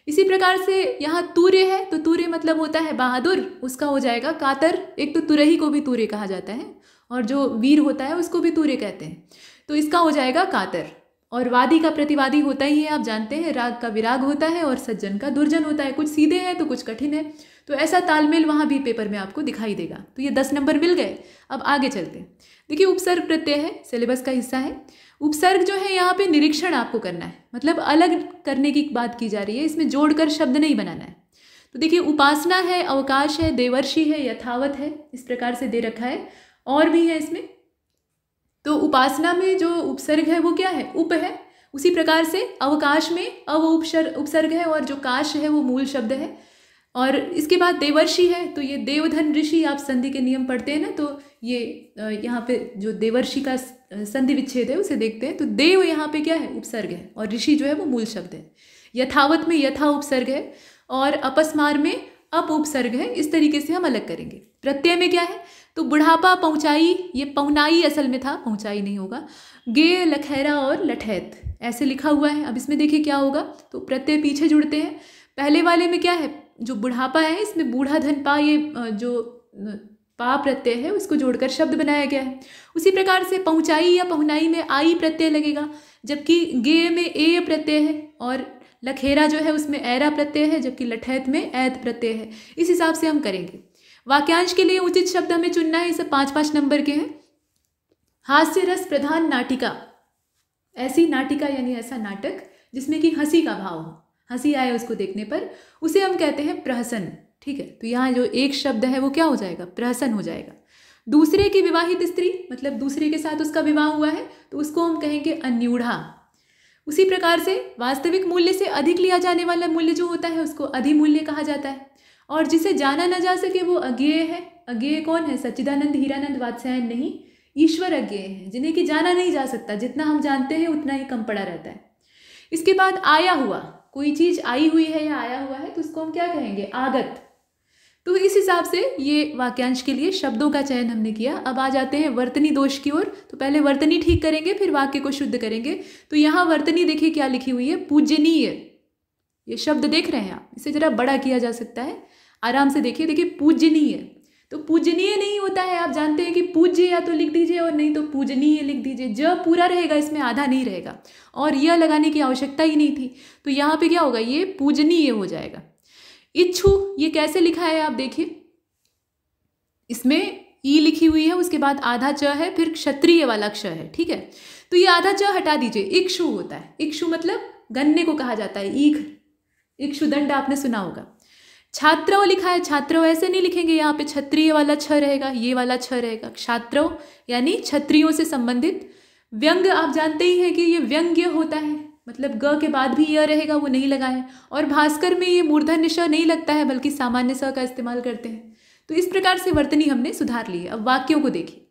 इसी प्रकार से यहाँ तूर्य है, तो तूर्य मतलब होता है बहादुर, उसका हो जाएगा कातर। एक तो तुरही को भी तूर्य कहा जाता है और जो वीर होता है उसको भी तूर्य कहते हैं, तो इसका हो जाएगा कातर। और वादी का प्रतिवादी होता ही है, आप जानते हैं, राग का विराग होता है और सज्जन का दुर्जन होता है। कुछ सीधे हैं तो कुछ कठिन है, तो ऐसा तालमेल वहाँ भी पेपर में आपको दिखाई देगा। तो ये 10 नंबर मिल गए। अब आगे चलते हैं। देखिए उपसर्ग प्रत्यय है, सिलेबस का हिस्सा है। उपसर्ग जो है यहाँ पे निरीक्षण आपको करना है, मतलब अलग करने की बात की जा रही है, इसमें जोड़कर शब्द नहीं बनाना है। तो देखिए उपासना है, अवकाश है, देवर्षि है, यथावत है, इस प्रकार से दे रखा है। और भी है इसमें, तो उपासना में जो उपसर्ग है वो क्या है, उप है। उसी प्रकार से अवकाश में उपसर्ग है और जो काश है वो मूल शब्द है। और इसके बाद देवर्षि है, तो ये देवधन ऋषि, आप संधि के नियम पढ़ते हैं ना, तो ये यहाँ पे जो देवर्षि का संधि विच्छेद है उसे देखते हैं। तो देव यहाँ पे क्या है, उपसर्ग है और ऋषि जो है वो मूल शब्द है। यथावत में यथा उपसर्ग है और अपस्मार में अप उपसर्ग है। इस तरीके से हम अलग करेंगे। प्रत्यय में क्या है, तो बुढ़ापा, पहुंचाई, ये पहुनाई असल में था, पहुंचाई नहीं होगा। गे, लखैरा और लठैत ऐसे लिखा हुआ है। अब इसमें देखिए क्या होगा, तो प्रत्यय पीछे जुड़ते हैं। पहले वाले में क्या है, जो बुढ़ापा है इसमें बूढ़ा धन पा, ये जो पा प्रत्यय है उसको जोड़कर शब्द बनाया गया है। उसी प्रकार से पहुंचाई या पहुनाई में आई प्रत्यय लगेगा, जबकि गे में ए प्रत्यय है और लखेरा जो है उसमें ऐरा प्रत्यय है, जबकि लठैत में ऐत प्रत्यय है। इस हिसाब से हम करेंगे। वाक्यांश के लिए उचित शब्द हमें चुनना है, इसे 5-5 नंबर के हैं। हास्य रस प्रधान नाटिका, ऐसी नाटिका यानी ऐसा नाटक जिसमें कि हंसी का भाव हो, हंसी आए उसको देखने पर, उसे हम कहते हैं प्रहसन। ठीक है, तो यहाँ जो एक शब्द है वो क्या हो जाएगा, प्रहसन हो जाएगा। दूसरे की विवाहित स्त्री मतलब दूसरे के साथ उसका विवाह हुआ है तो उसको हम कहेंगे अन्यूढ़ा। उसी प्रकार से वास्तविक मूल्य से अधिक लिया जाने वाला मूल्य जो होता है उसको अधिमूल्य कहा जाता है। और जिसे जाना न जा सके वो अज्ञेय है। अज्ञेय कौन है? सच्चिदानंद हीरानंद वात्स्यायन नहीं, ईश्वर अज्ञेय है, जिन्हें कि जाना नहीं जा सकता, जितना हम जानते हैं उतना ही कम पड़ा रहता है। इसके बाद आया हुआ, कोई चीज आई हुई है या आया हुआ है तो उसको हम क्या कहेंगे? आगत। तो इस हिसाब से ये वाक्यांश के लिए शब्दों का चयन हमने किया। अब आ जाते हैं वर्तनी दोष की ओर। तो पहले वर्तनी ठीक करेंगे फिर वाक्य को शुद्ध करेंगे। तो यहाँ वर्तनी देखिए क्या लिखी हुई है? पूजनीय। ये शब्द देख रहे हैं आप? इसे जरा बड़ा किया जा सकता है, आराम से देखिए। देखिए पूजनीय, तो पूजनीय नहीं होता है, आप जानते हैं कि पूज्य या तो लिख दीजिए और नहीं तो पूजनीय लिख दीजिए। ज पूरा रहेगा, इसमें आधा नहीं रहेगा और यह लगाने की आवश्यकता ही नहीं थी। तो यहाँ पे क्या होगा? ये पूजनीय हो जाएगा। इच्छु ये कैसे लिखा है आप देखिए, इसमें ई लिखी हुई है, उसके बाद आधा च है, फिर क्षत्रिय वाला क्ष है, ठीक है। तो ये आधा च हटा दीजिए, इक्षु होता है। इक्षु मतलब गन्ने को कहा जाता है, ईख। इक्षु दंड आपने सुना होगा। छात्रव लिखा है, छात्रव ऐसे नहीं लिखेंगे, यहाँ पे क्षत्रिय वाला छ रहेगा, ये वाला छ रहेगा। छात्रव यानी क्षत्रियों से संबंधित। व्यंग आप जानते ही हैं कि ये व्यंग्य होता है, मतलब ग के बाद भी यह रहेगा, वो नहीं लगा है। और भास्कर में ये मूर्धन्य श नहीं लगता है, बल्कि सामान्य स का इस्तेमाल करते हैं। तो इस प्रकार से वर्तनी हमने सुधार ली है। अब वाक्यों को देखिए।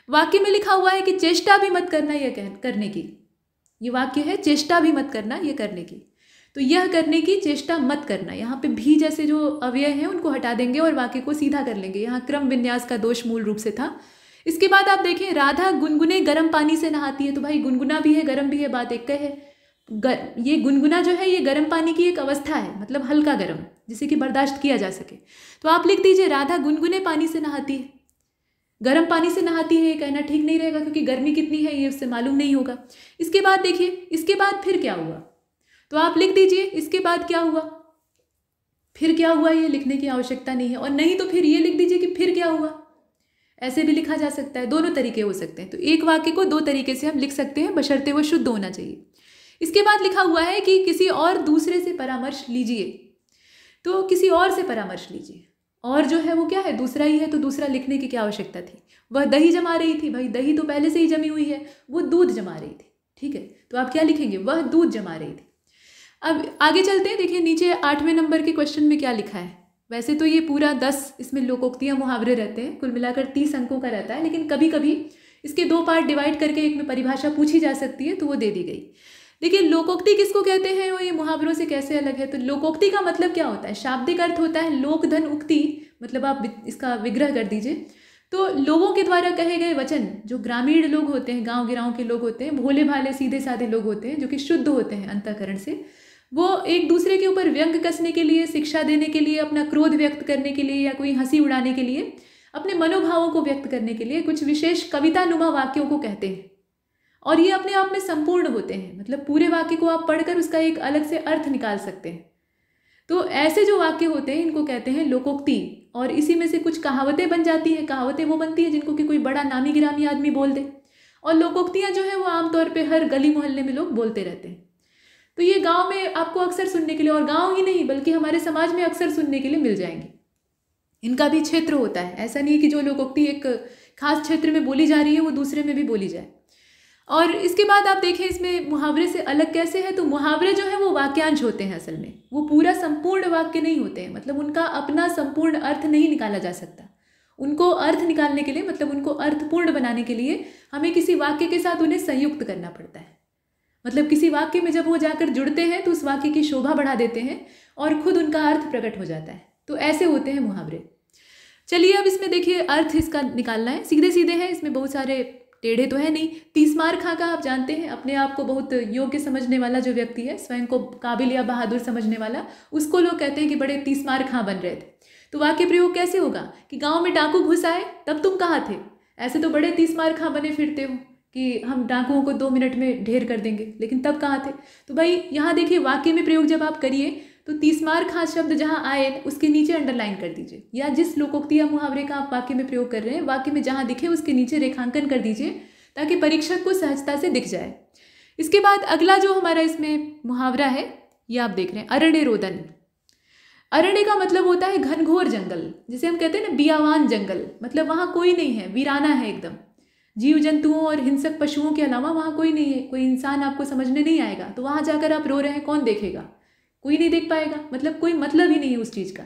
वाक्य में लिखा हुआ है कि चेष्टा भी मत करना यह करने की। ये वाक्य है चेष्टा भी मत करना यह करने की। तो यह करने की चेष्टा मत करना, यहाँ पे भी जैसे जो अव्यय हैं उनको हटा देंगे और वाक्य को सीधा कर लेंगे। यहाँ क्रम विन्यास का दोष मूल रूप से था। इसके बाद आप देखें, राधा गुनगुने गर्म पानी से नहाती है। तो भाई गुनगुना भी है, गर्म भी है, बात एक है। ये गुनगुना जो है ये गर्म पानी की एक अवस्था है, मतलब हल्का गर्म, जिसे कि बर्दाश्त किया जा सके। तो आप लिख दीजिए राधा गुनगुने पानी से नहाती है। गर्म पानी से नहाती है ये कहना ठीक नहीं रहेगा, क्योंकि गर्मी कितनी है ये उससे मालूम नहीं होगा। इसके बाद देखिए, इसके बाद फिर क्या हुआ, तो आप लिख दीजिए इसके बाद क्या हुआ। फिर क्या हुआ ये लिखने की आवश्यकता नहीं है, और नहीं तो फिर ये लिख दीजिए कि फिर क्या हुआ। ऐसे भी लिखा जा सकता है, दोनों तरीके हो सकते हैं। तो एक वाक्य को दो तरीके से हम लिख सकते हैं, बशर्ते वो शुद्ध होना चाहिए। इसके बाद लिखा हुआ है कि किसी और दूसरे से परामर्श लीजिए। तो किसी और से परामर्श लीजिए, और जो है वो क्या है? दूसरा ही है, तो दूसरा लिखने की क्या आवश्यकता थी? वह दही जमा रही थी। भाई दही तो पहले से ही जमी हुई है, वो दूध जमा रही थी, ठीक है। तो आप क्या लिखेंगे? वह दूध जमा रही थी। अब आगे चलते हैं, देखिए नीचे 8वें नंबर के क्वेश्चन में क्या लिखा है। वैसे तो ये पूरा 10 इसमें लोकोक्तियाँ मुहावरे रहते हैं, कुल मिलाकर 30 अंकों का रहता है, लेकिन कभी कभी इसके दो पार्ट डिवाइड करके एक में परिभाषा पूछी जा सकती है, तो वो दे दी गई। देखिए लोकोक्ति किसको कहते हैं और ये मुहावरों से कैसे अलग है। तो लोकोक्ति का मतलब क्या होता है? शाब्दिक अर्थ होता है लोक धन उक्ति, मतलब आप इसका विग्रह कर दीजिए। तो लोगों के द्वारा कहे गए वचन, जो ग्रामीण लोग होते हैं, गांव गिराव के लोग होते हैं, भोले भाले सीधे साधे लोग होते हैं, जो कि शुद्ध होते हैं अंतःकरण से, वो एक दूसरे के ऊपर व्यंग कसने के लिए, शिक्षा देने के लिए, अपना क्रोध व्यक्त करने के लिए, या कोई हंसी उड़ाने के लिए, अपने मनोभावों को व्यक्त करने के लिए कुछ विशेष कविता नुमा वाक्यों को कहते हैं। और ये अपने आप में संपूर्ण होते हैं, मतलब पूरे वाक्य को आप पढ़कर उसका एक अलग से अर्थ निकाल सकते हैं। तो ऐसे जो वाक्य होते हैं इनको कहते हैं लोकोक्ति। और इसी में से कुछ कहावतें बन जाती हैं। कहावतें वो बनती हैं जिनको कि कोई बड़ा नामी गिरामी आदमी बोल दे, और लोकोक्तियाँ जो है वो आमतौर पर हर गली मोहल्ले में लोग बोलते रहते हैं। तो ये गांव में आपको अक्सर सुनने के लिए, और गांव ही नहीं बल्कि हमारे समाज में अक्सर सुनने के लिए मिल जाएंगे। इनका भी क्षेत्र होता है, ऐसा नहीं कि जो लोकोक्ति एक खास क्षेत्र में बोली जा रही है वो दूसरे में भी बोली जाए। और इसके बाद आप देखें इसमें मुहावरे से अलग कैसे है। तो मुहावरे जो है वो वाक्यांश होते हैं, असल में वो पूरा संपूर्ण वाक्य नहीं होते हैं, मतलब उनका अपना संपूर्ण अर्थ नहीं निकाला जा सकता। उनको अर्थ निकालने के लिए, मतलब उनको अर्थपूर्ण बनाने के लिए हमें किसी वाक्य के साथ उन्हें संयुक्त करना पड़ता है। मतलब किसी वाक्य में जब वो जाकर जुड़ते हैं तो उस वाक्य की शोभा बढ़ा देते हैं और खुद उनका अर्थ प्रकट हो जाता है। तो ऐसे होते हैं मुहावरे। चलिए अब इसमें देखिए अर्थ इसका निकालना है। सीधे सीधे हैं, इसमें बहुत सारे टेढ़े तो है नहीं। तीसमार खां का आप जानते हैं, अपने आप को बहुत योग्य समझने वाला जो व्यक्ति है, स्वयं को काबिल या बहादुर समझने वाला, उसको लोग कहते हैं कि बड़े तीसमार खां बन रहे थे। तो वाक्य प्रयोग कैसे होगा कि गाँव में डाकू घुस आए तब तुम कहाँ थे? ऐसे तो बड़े तीसमार खां बने फिरते हो कि हम डाकुओं को 2 मिनट में ढेर कर देंगे, लेकिन तब कहाँ थे? तो भाई यहाँ देखिए वाक्य में प्रयोग जब आप करिए तो तीसमार खां शब्द जहाँ आए उसके नीचे अंडरलाइन कर दीजिए, या जिस लोकोक्ति या मुहावरे का आप वाक्य में प्रयोग कर रहे हैं वाक्य में जहाँ दिखे उसके नीचे रेखांकन कर दीजिए, ताकि परीक्षक को सहजता से दिख जाए। इसके बाद अगला जो हमारा इसमें मुहावरा है ये आप देख रहे हैं, अरण्य रोदन। अरण्य का मतलब होता है घनघोर जंगल, जिसे हम कहते हैं ना बियावान जंगल, मतलब वहाँ कोई नहीं है, वीराना है एकदम। जीव जंतुओं और हिंसक पशुओं के अलावा वहाँ कोई नहीं है, कोई इंसान आपको समझने नहीं आएगा। तो वहाँ जाकर आप रो रहे हैं, कौन देखेगा? कोई नहीं देख पाएगा, मतलब कोई मतलब ही नहीं है उस चीज़ का।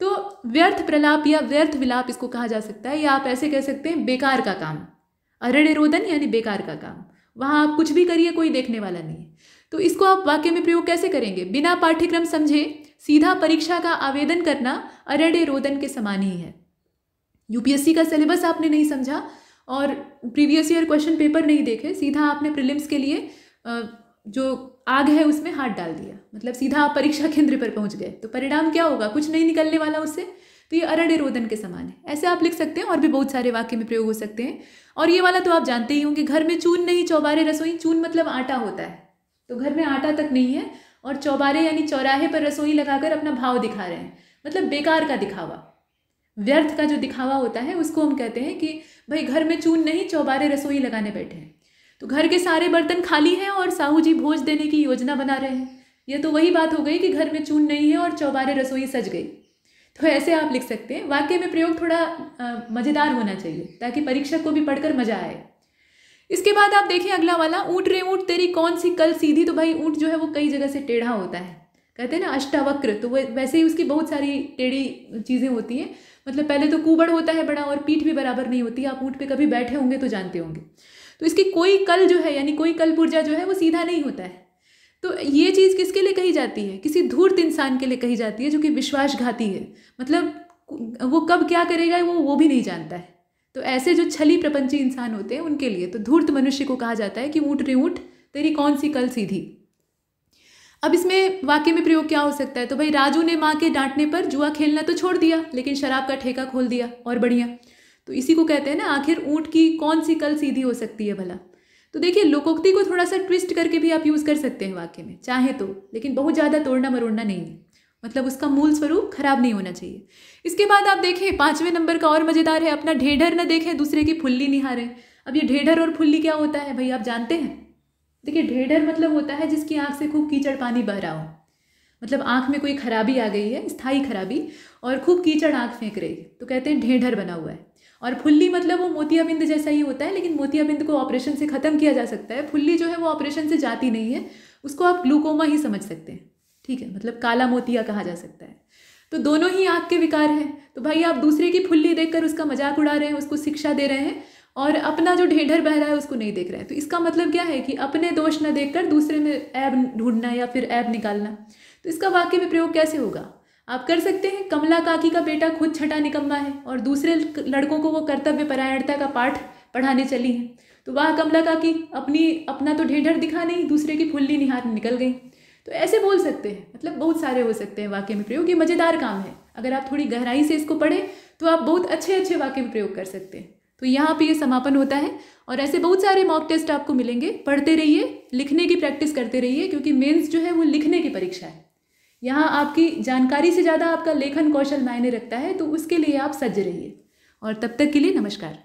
तो व्यर्थ प्रलाप या व्यर्थ विलाप इसको कहा जा सकता है, या आप ऐसे कह सकते हैं बेकार का काम। अरण्य रोदन यानी बेकार का काम, वहाँ आप कुछ भी करिए कोई देखने वाला नहीं है। तो इसको आप वाक्य में प्रयोग कैसे करेंगे? बिना पाठ्यक्रम समझे सीधा परीक्षा का आवेदन करना अरण्य रोदन के समान ही है। यूपीएससी का सिलेबस आपने नहीं समझा और प्रीवियस ईयर क्वेश्चन पेपर नहीं देखे, सीधा आपने प्रीलिम्स के लिए जो आग है उसमें हाथ डाल दिया, मतलब सीधा आप परीक्षा केंद्र पर पहुंच गए, तो परिणाम क्या होगा? कुछ नहीं निकलने वाला उससे। तो ये अरण्य रोदन के समान है, ऐसे आप लिख सकते हैं। और भी बहुत सारे वाक्य में प्रयोग हो सकते हैं। और ये वाला तो आप जानते ही होंगे, घर में चून नहीं चौबारे रसोई। चून मतलब आटा होता है, तो घर में आटा तक नहीं है, और चौबारे यानी चौराहे पर रसोई लगाकर अपना भाव दिखा रहे हैं, मतलब बेकार का दिखावा, व्यर्थ का जो दिखावा होता है उसको हम कहते हैं कि भाई घर में चून नहीं चौबारे रसोई लगाने बैठे हैं। तो घर के सारे बर्तन खाली हैं और साहू जी भोज देने की योजना बना रहे हैं। ये तो वही बात हो गई कि घर में चून नहीं है और चौबारे रसोई सज गई। तो ऐसे आप लिख सकते हैं। वाक्य में प्रयोग थोड़ा मज़ेदार होना चाहिए ताकि परीक्षक को भी पढ़कर मजा आए। इसके बाद आप देखिए अगला वाला, ऊँट रे ऊँट तेरी कौन सी कल सीधी। तो भाई ऊँट जो है वो कई जगह से टेढ़ा होता है, कहते हैं ना अष्टावक्र, तो वैसे ही उसकी बहुत सारी टेढ़ी चीज़ें होती हैं। मतलब पहले तो कुबड़ होता है बड़ा, और पीठ भी बराबर नहीं होती। आप ऊँट पे कभी बैठे होंगे तो जानते होंगे। तो इसकी कोई कल जो है यानी कोई कल पुर्जा जो है वो सीधा नहीं होता है। तो ये चीज़ किसके लिए कही जाती है? किसी धूर्त इंसान के लिए कही जाती है जो कि विश्वासघाती है, मतलब वो कब क्या करेगा वो भी नहीं जानता है। तो ऐसे जो छली प्रपंची इंसान होते हैं उनके लिए, तो धूर्त मनुष्य को कहा जाता है कि ऊँट रे ऊँट तेरी कौन सी कल सीधी। अब इसमें वाक्य में प्रयोग क्या हो सकता है? तो भाई राजू ने माँ के डांटने पर जुआ खेलना तो छोड़ दिया, लेकिन शराब का ठेका खोल दिया, और बढ़िया। तो इसी को कहते हैं ना, आखिर ऊँट की कौन सी कल सीधी हो सकती है भला। तो देखिए लोकोक्ति को थोड़ा सा ट्विस्ट करके भी आप यूज़ कर सकते हैं वाक्य में, चाहे तो, लेकिन बहुत ज़्यादा तोड़ना मरोड़ना नहीं है, मतलब उसका मूल स्वरूप खराब नहीं होना चाहिए। इसके बाद आप देखें 5वें नंबर का और मज़ेदार है, अपना ढेढ़र न देखें दूसरे की फुल्ली निहारें। अब ये ढेढ़र और फुल्ली क्या होता है भाई, आप जानते हैं? देखिए ढेढ़र मतलब होता है जिसकी आँख से खूब कीचड़ पानी बह रहा हो, मतलब आँख में कोई खराबी आ गई है, स्थायी खराबी, और खूब कीचड़ आँख फेंक रही है, तो कहते हैं ढेढ़र बना हुआ है। और फुल्ली मतलब वो मोतियाबिंद जैसा ही होता है, लेकिन मोतियाबिंद को ऑपरेशन से ख़त्म किया जा सकता है। फुल्ली जो है वो ऑपरेशन से जाती नहीं है, उसको आप ग्लूकोमा ही समझ सकते हैं, ठीक है, मतलब काला मोतिया कहा जा सकता है। तो दोनों ही आँख के विकार हैं। तो भाई आप दूसरे की फुल्ली देखकर उसका मजाक उड़ा रहे हैं, उसको शिक्षा दे रहे हैं, और अपना जो ढेढ़र बह रहा है उसको नहीं देख रहे हैं। तो इसका मतलब क्या है कि अपने दोष न देखकर दूसरे में ऐब ढूंढना या फिर ऐब निकालना। तो इसका वाक्य में प्रयोग कैसे होगा? आप कर सकते हैं, कमला काकी का बेटा खुद छठा निकम्मा है और दूसरे लड़कों को वो कर्तव्य परायणता का पाठ पढ़ाने चली हैं। तो वाह कमला काकी, अपना तो ढेढ़र दिखा नहीं, दूसरे की फुल्ली निहार निकल गई। तो ऐसे बोल सकते हैं, मतलब बहुत सारे हो सकते हैं वाक्य में प्रयोग। ये मज़ेदार काम है, अगर आप थोड़ी गहराई से इसको पढ़ें तो आप बहुत अच्छे अच्छे वाक्य में प्रयोग कर सकते हैं। तो यहाँ पे ये समापन होता है, और ऐसे बहुत सारे मॉक टेस्ट आपको मिलेंगे। पढ़ते रहिए, लिखने की प्रैक्टिस करते रहिए, क्योंकि मेंस जो है वो लिखने की परीक्षा है। यहाँ आपकी जानकारी से ज़्यादा आपका लेखन कौशल मायने रखता है, तो उसके लिए आप सज्ज रहिए। और तब तक के लिए नमस्कार।